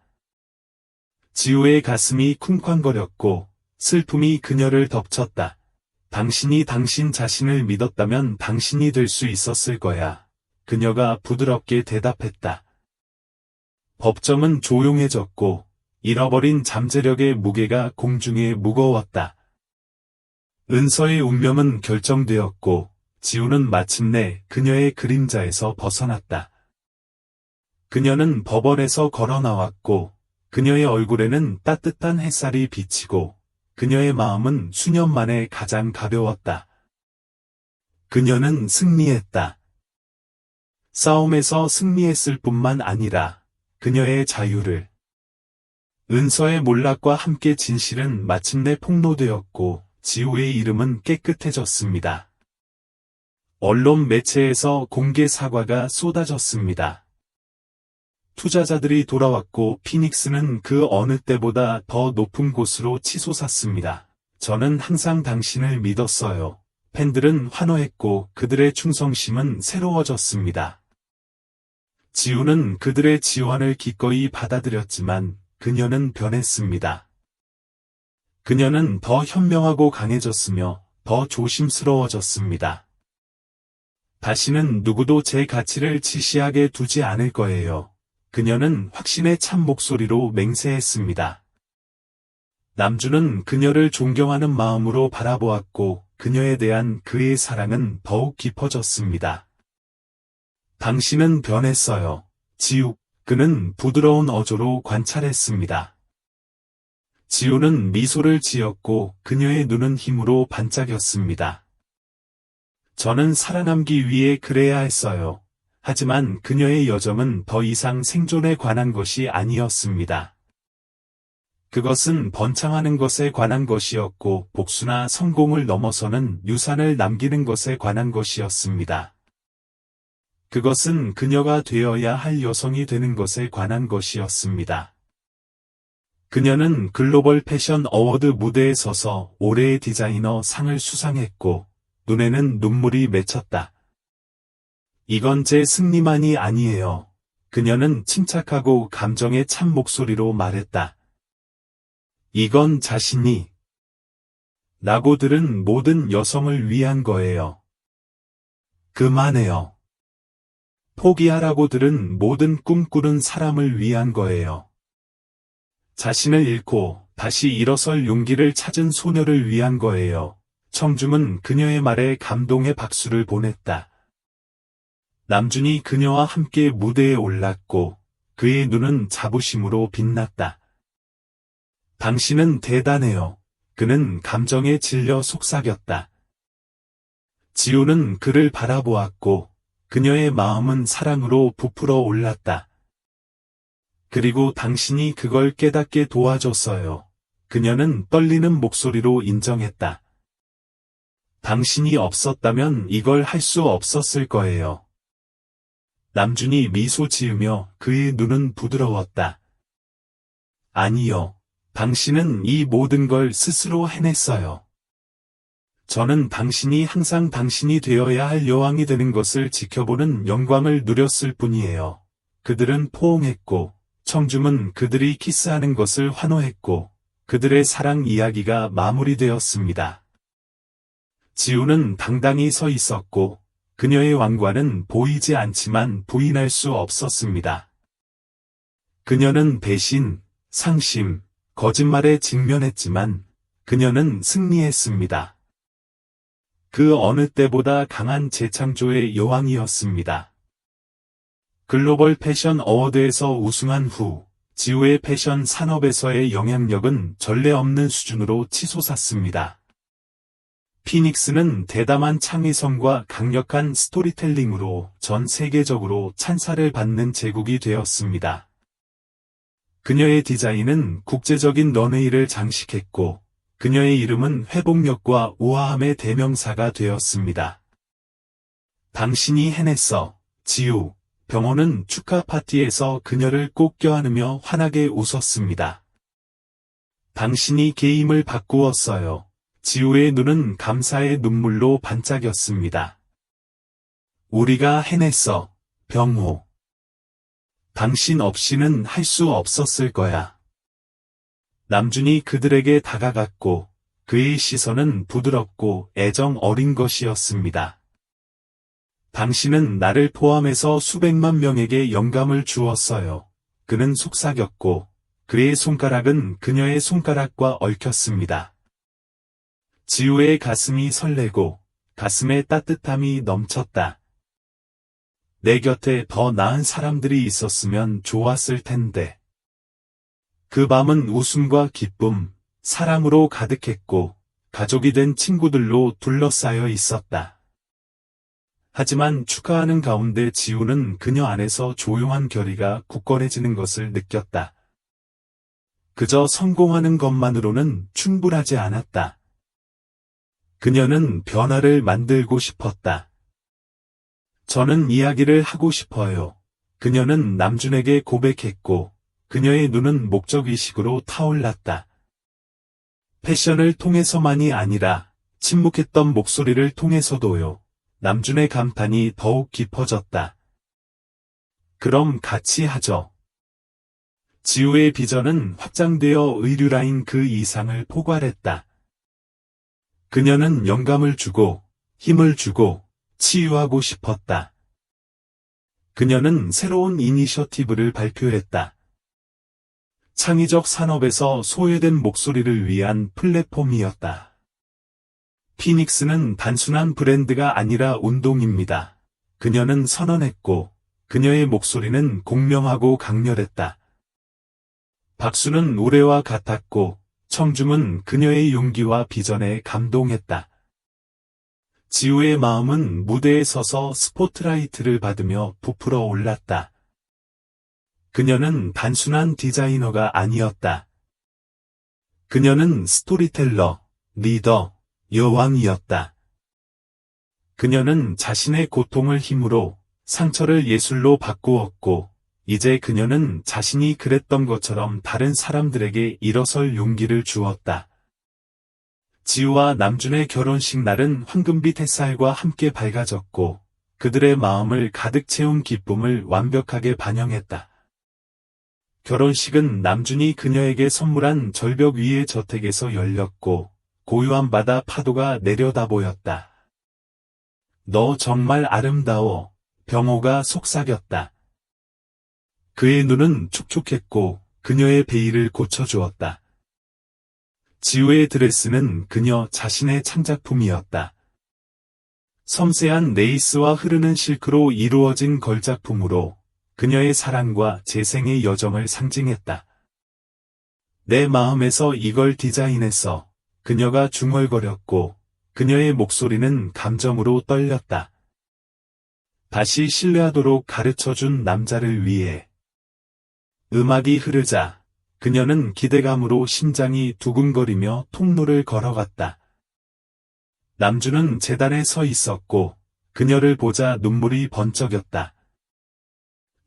지우의 가슴이 쿵쾅거렸고 슬픔이 그녀를 덮쳤다. 당신이 당신 자신을 믿었다면 당신이 될 수 있었을 거야. 그녀가 부드럽게 대답했다. 법정은 조용해졌고 잃어버린 잠재력의 무게가 공중에 무거웠다. 은서의 운명은 결정되었고 지우는 마침내 그녀의 그림자에서 벗어났다. 그녀는 법원에서 걸어 나왔고 그녀의 얼굴에는 따뜻한 햇살이 비치고 그녀의 마음은 수년 만에 가장 가벼웠다. 그녀는 승리했다. 싸움에서 승리했을 뿐만 아니라 그녀의 자유를. 은서의 몰락과 함께 진실은 마침내 폭로되었고 지우의 이름은 깨끗해졌습니다. 언론 매체에서 공개 사과가 쏟아졌습니다. 투자자들이 돌아왔고 피닉스는 그 어느 때보다 더 높은 곳으로 치솟았습니다. 저는 항상 당신을 믿었어요. 팬들은 환호했고 그들의 충성심은 새로워졌습니다. 지우는 그들의 지원을 기꺼이 받아들였지만 그녀는 변했습니다. 그녀는 더 현명하고 강해졌으며 더 조심스러워졌습니다. 다시는 누구도 제 가치를 지시하게 두지 않을 거예요. 그녀는 확신의 참 목소리로 맹세했습니다. 남주는 그녀를 존경하는 마음으로 바라보았고 그녀에 대한 그의 사랑은 더욱 깊어졌습니다. 당신은 변했어요. 지우. 그는 부드러운 어조로 관찰했습니다. 지우는 미소를 지었고 그녀의 눈은 힘으로 반짝였습니다. 저는 살아남기 위해 그래야 했어요. 하지만 그녀의 여정은 더 이상 생존에 관한 것이 아니었습니다. 그것은 번창하는 것에 관한 것이었고 복수나 성공을 넘어서는 유산을 남기는 것에 관한 것이었습니다. 그것은 그녀가 되어야 할 여성이 되는 것에 관한 것이었습니다. 그녀는 글로벌 패션 어워드 무대에 서서 올해의 디자이너 상을 수상했고 눈에는 눈물이 맺혔다. 이건 제 승리만이 아니에요. 그녀는 침착하고 감정의 찬 목소리로 말했다. 이건 자신이 라고 들은 모든 여성을 위한 거예요. 그만해요. 포기하라고 들은 모든 꿈꾸는 사람을 위한 거예요. 자신을 잃고 다시 일어설 용기를 찾은 소녀를 위한 거예요. 청중은 그녀의 말에 감동의 박수를 보냈다. 남준이 그녀와 함께 무대에 올랐고 그의 눈은 자부심으로 빛났다. 당신은 대단해요. 그는 감정에 질려 속삭였다. 지우는 그를 바라보았고 그녀의 마음은 사랑으로 부풀어 올랐다. 그리고 당신이 그걸 깨닫게 도와줬어요. 그녀는 떨리는 목소리로 인정했다. 당신이 없었다면 이걸 할 수 없었을 거예요. 남준이 미소 지으며 그의 눈은 부드러웠다. 아니요. 당신은 이 모든 걸 스스로 해냈어요. 저는 당신이 항상 당신이 되어야 할 여왕이 되는 것을 지켜보는 영광을 누렸을 뿐이에요. 그들은 포옹했고, 청중은 그들이 키스하는 것을 환호했고, 그들의 사랑 이야기가 마무리되었습니다. 지우는 당당히 서 있었고, 그녀의 왕관은 보이지 않지만 부인할 수 없었습니다. 그녀는 배신, 상심, 거짓말에 직면했지만, 그녀는 승리했습니다. 그 어느 때보다 강한 재창조의 여왕이었습니다. 글로벌 패션 어워드에서 우승한 후 지우의 패션 산업에서의 영향력은 전례 없는 수준으로 치솟았습니다. 피닉스는 대담한 창의성과 강력한 스토리텔링으로 전 세계적으로 찬사를 받는 제국이 되었습니다. 그녀의 디자인은 국제적인 런웨이를 장식했고, 그녀의 이름은 회복력과 우아함의 대명사가 되었습니다. 당신이 해냈어, 지우. 병호는 축하 파티에서 그녀를 꼭 껴안으며 환하게 웃었습니다. 당신이 게임을 바꾸었어요. 지우의 눈은 감사의 눈물로 반짝였습니다. 우리가 해냈어, 병호. 당신 없이는 할 수 없었을 거야. 남준이 그들에게 다가갔고, 그의 시선은 부드럽고 애정 어린 것이었습니다. 당신은 나를 포함해서 수백만 명에게 영감을 주었어요. 그는 속삭였고, 그의 손가락은 그녀의 손가락과 얽혔습니다. 지우의 가슴이 설레고, 가슴에 따뜻함이 넘쳤다. 내 곁에 더 나은 사람들이 있었으면 좋았을 텐데. 그 밤은 웃음과 기쁨, 사랑으로 가득했고, 가족이 된 친구들로 둘러싸여 있었다. 하지만 축하하는 가운데 지우는 그녀 안에서 조용한 결의가 굳건해지는 것을 느꼈다. 그저 성공하는 것만으로는 충분하지 않았다. 그녀는 변화를 만들고 싶었다. 저는 이야기를 하고 싶어요. 그녀는 남준에게 고백했고, 그녀의 눈은 목적의식으로 타올랐다. 패션을 통해서만이 아니라, 침묵했던 목소리를 통해서도요. 남준의 감탄이 더욱 깊어졌다. 그럼 같이 하죠. 지우의 비전은 확장되어 의류라인 그 이상을 포괄했다. 그녀는 영감을 주고, 힘을 주고, 치유하고 싶었다. 그녀는 새로운 이니셔티브를 발표했다. 창의적 산업에서 소외된 목소리를 위한 플랫폼이었다. 피닉스는 단순한 브랜드가 아니라 운동입니다. 그녀는 선언했고, 그녀의 목소리는 공명하고 강렬했다. 박수는 노래와 같았고, 청중은 그녀의 용기와 비전에 감동했다. 지우의 마음은 무대에 서서 스포트라이트를 받으며 부풀어 올랐다. 그녀는 단순한 디자이너가 아니었다. 그녀는 스토리텔러, 리더, 여왕이었다. 그녀는 자신의 고통을 힘으로, 상처를 예술로 바꾸었고, 이제 그녀는 자신이 그랬던 것처럼 다른 사람들에게 일어설 용기를 주었다. 지우와 남준의 결혼식 날은 황금빛 햇살과 함께 밝아졌고, 그들의 마음을 가득 채운 기쁨을 완벽하게 반영했다. 결혼식은 남준이 그녀에게 선물한 절벽 위의 저택에서 열렸고, 고요한 바다 파도가 내려다 보였다. 너 정말 아름다워, 병호가 속삭였다. 그의 눈은 촉촉했고, 그녀의 베일을 고쳐주었다. 지우의 드레스는 그녀 자신의 창작품이었다. 섬세한 레이스와 흐르는 실크로 이루어진 걸작품으로 그녀의 사랑과 재생의 여정을 상징했다. 내 마음에서 이걸 디자인했어. 그녀가 중얼거렸고 그녀의 목소리는 감정으로 떨렸다. 다시 신뢰하도록 가르쳐준 남자를 위해. 음악이 흐르자 그녀는 기대감으로 심장이 두근거리며 통로를 걸어갔다. 남준은 재단에 서 있었고 그녀를 보자 눈물이 번쩍였다.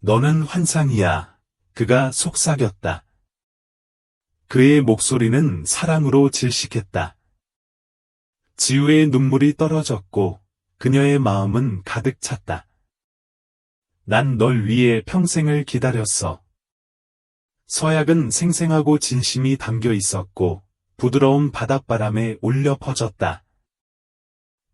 너는 환상이야. 그가 속삭였다. 그의 목소리는 사랑으로 질식했다. 지우의 눈물이 떨어졌고 그녀의 마음은 가득 찼다. 난 널 위해 평생을 기다렸어. 서약은 생생하고 진심이 담겨 있었고 부드러운 바닷바람에 울려 퍼졌다.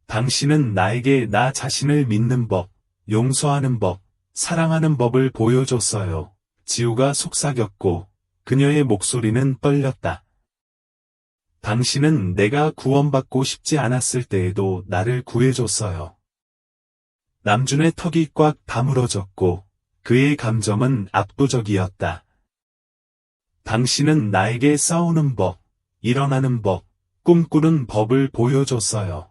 당신은 나에게 나 자신을 믿는 법, 용서하는 법, 사랑하는 법을 보여줬어요. 지우가 속삭였고 그녀의 목소리는 떨렸다. 당신은 내가 구원받고 싶지 않았을 때에도 나를 구해줬어요. 남준의 턱이 꽉 다물어졌고 그의 감정은 압도적이었다. 당신은 나에게 싸우는 법, 일어나는 법, 꿈꾸는 법을 보여줬어요.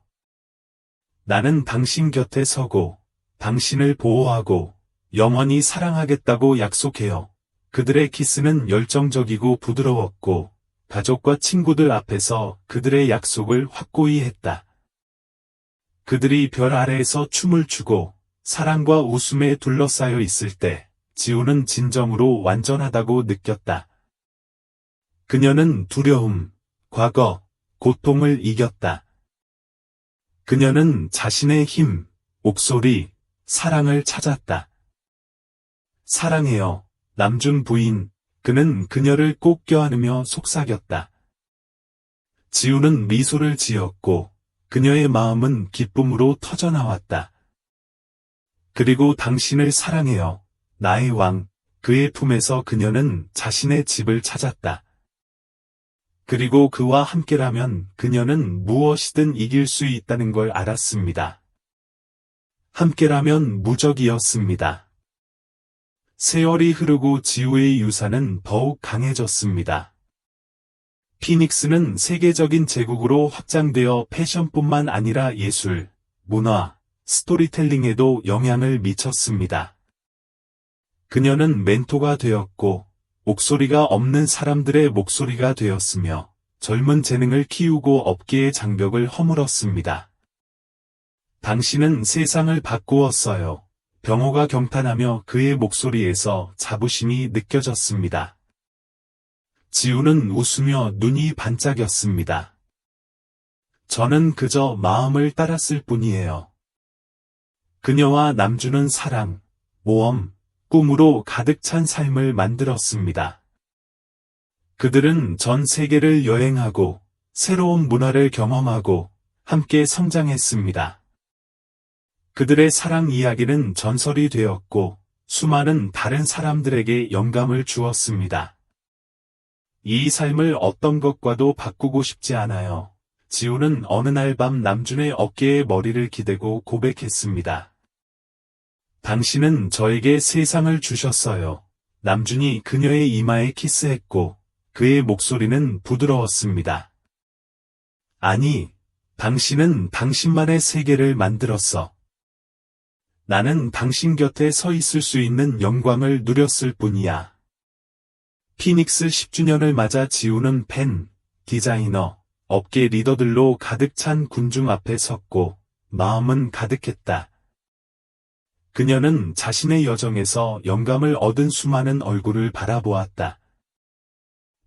나는 당신 곁에 서고 당신을 보호하고 영원히 사랑하겠다고 약속해요. 그들의 키스는 열정적이고 부드러웠고, 가족과 친구들 앞에서 그들의 약속을 확고히 했다. 그들이 별 아래에서 춤을 추고, 사랑과 웃음에 둘러싸여 있을 때, 지우는 진정으로 완전하다고 느꼈다. 그녀는 두려움, 과거, 고통을 이겼다. 그녀는 자신의 힘, 목소리, 사랑을 찾았다. 사랑해요, 남준 부인. 그는 그녀를 꼭 껴안으며 속삭였다. 지우는 미소를 지었고, 그녀의 마음은 기쁨으로 터져나왔다. 그리고 당신을 사랑해요, 나의 왕. 그의 품에서 그녀는 자신의 집을 찾았다. 그리고 그와 함께라면 그녀는 무엇이든 이길 수 있다는 걸 알았습니다. 함께라면 무적이었습니다. 세월이 흐르고 지우의 유산은 더욱 강해졌습니다. 피닉스는 세계적인 제국으로 확장되어 패션뿐만 아니라 예술, 문화, 스토리텔링에도 영향을 미쳤습니다. 그녀는 멘토가 되었고, 목소리가 없는 사람들의 목소리가 되었으며, 젊은 재능을 키우고 업계의 장벽을 허물었습니다. 당신은 세상을 바꾸었어요. 병호가 경탄하며 그의 목소리에서 자부심이 느껴졌습니다. 지우는 웃으며 눈이 반짝였습니다. 저는 그저 마음을 따랐을 뿐이에요. 그녀와 남주는 사랑, 모험, 꿈으로 가득 찬 삶을 만들었습니다. 그들은 전 세계를 여행하고 새로운 문화를 경험하고 함께 성장했습니다. 그들의 사랑 이야기는 전설이 되었고 수많은 다른 사람들에게 영감을 주었습니다. 이 삶을 어떤 것과도 바꾸고 싶지 않아요. 지우는 어느 날 밤 남준의 어깨에 머리를 기대고 고백했습니다. 당신은 저에게 세상을 주셨어요. 남준이 그녀의 이마에 키스했고 그의 목소리는 부드러웠습니다. 아니, 당신은 당신만의 세계를 만들었어. 나는 당신 곁에 서 있을 수 있는 영광을 누렸을 뿐이야. 피닉스 10주년을 맞아 지우는 팬, 디자이너, 업계 리더들로 가득 찬 군중 앞에 섰고 마음은 가득했다. 그녀는 자신의 여정에서 영감을 얻은 수많은 얼굴을 바라보았다.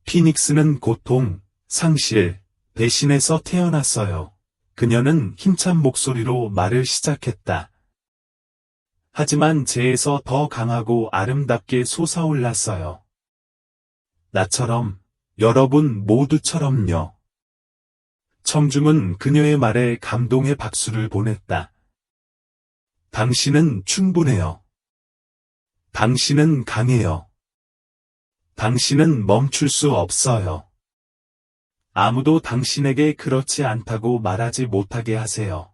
피닉스는 고통, 상실, 배신에서 태어났어요. 그녀는 힘찬 목소리로 말을 시작했다. 하지만 재에서 더 강하고 아름답게 솟아올랐어요. 나처럼, 여러분 모두처럼요. 청중은 그녀의 말에 감동의 박수를 보냈다. 당신은 충분해요. 당신은 강해요. 당신은 멈출 수 없어요. 아무도 당신에게 그렇지 않다고 말하지 못하게 하세요.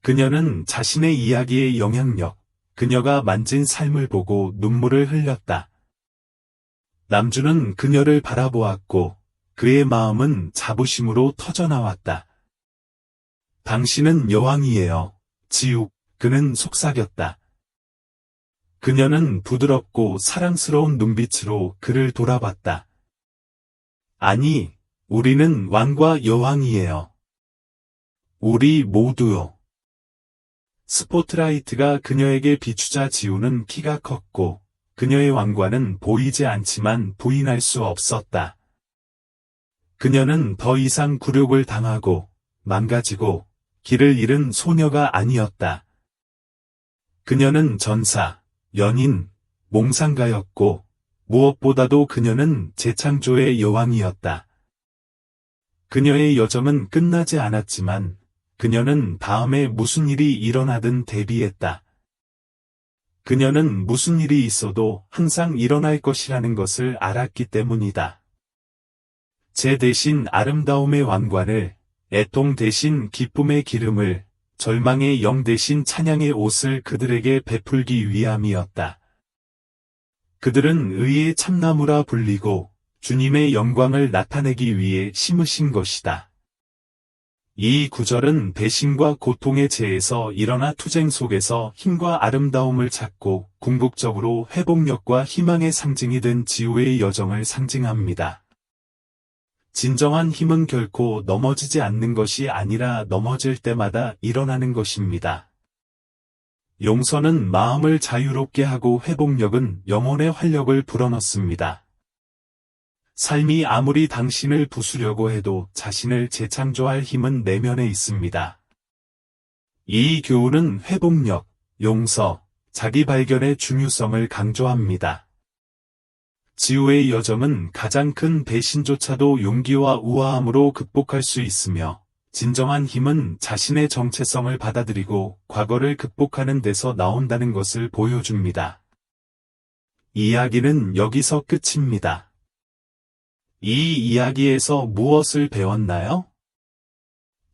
그녀는 자신의 이야기의 영향력, 그녀가 만진 삶을 보고 눈물을 흘렸다. 남주는 그녀를 바라보았고 그의 마음은 자부심으로 터져나왔다. 당신은 여왕이에요. 지욱, 그는 속삭였다. 그녀는 부드럽고 사랑스러운 눈빛으로 그를 돌아봤다. 아니, 우리는 왕과 여왕이에요. 우리 모두요. 스포트라이트가 그녀에게 비추자 지우는 키가 컸고 그녀의 왕관은 보이지 않지만 부인할 수 없었다. 그녀는 더 이상 굴욕을 당하고 망가지고 길을 잃은 소녀가 아니었다. 그녀는 전사, 연인, 몽상가였고 무엇보다도 그녀는 재창조의 여왕이었다. 그녀의 여정은 끝나지 않았지만 그녀는 다음에 무슨 일이 일어나든 대비했다. 그녀는 무슨 일이 있어도 항상 일어날 것이라는 것을 알았기 때문이다. 재 대신 아름다움의 왕관을, 애통 대신 기쁨의 기름을, 절망의 영 대신 찬양의 옷을 그들에게 베풀기 위함이었다. 그들은 의의 참나무라 불리고 주님의 영광을 나타내기 위해 심으신 것이다. 이 구절은 배신과 고통의 재에서 일어나 투쟁 속에서 힘과 아름다움을 찾고 궁극적으로 회복력과 희망의 상징이 된 지우의 여정을 상징합니다. 진정한 힘은 결코 넘어지지 않는 것이 아니라 넘어질 때마다 일어나는 것입니다. 용서는 마음을 자유롭게 하고 회복력은 영혼의 활력을 불어넣습니다. 삶이 아무리 당신을 부수려고 해도 자신을 재창조할 힘은 내면에 있습니다. 이 교훈은 회복력, 용서, 자기 발견의 중요성을 강조합니다. 지우의 여정은 가장 큰 배신조차도 용기와 우아함으로 극복할 수 있으며, 진정한 힘은 자신의 정체성을 받아들이고 과거를 극복하는 데서 나온다는 것을 보여줍니다. 이야기는 여기서 끝입니다. 이 이야기에서 무엇을 배웠나요?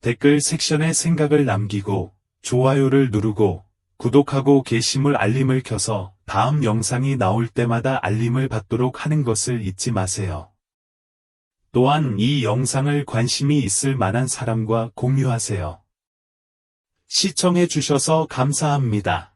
댓글 섹션에 생각을 남기고 좋아요를 누르고 구독하고 게시물 알림을 켜서 다음 영상이 나올 때마다 알림을 받도록 하는 것을 잊지 마세요. 또한 이 영상을 관심이 있을 만한 사람과 공유하세요. 시청해 주셔서 감사합니다.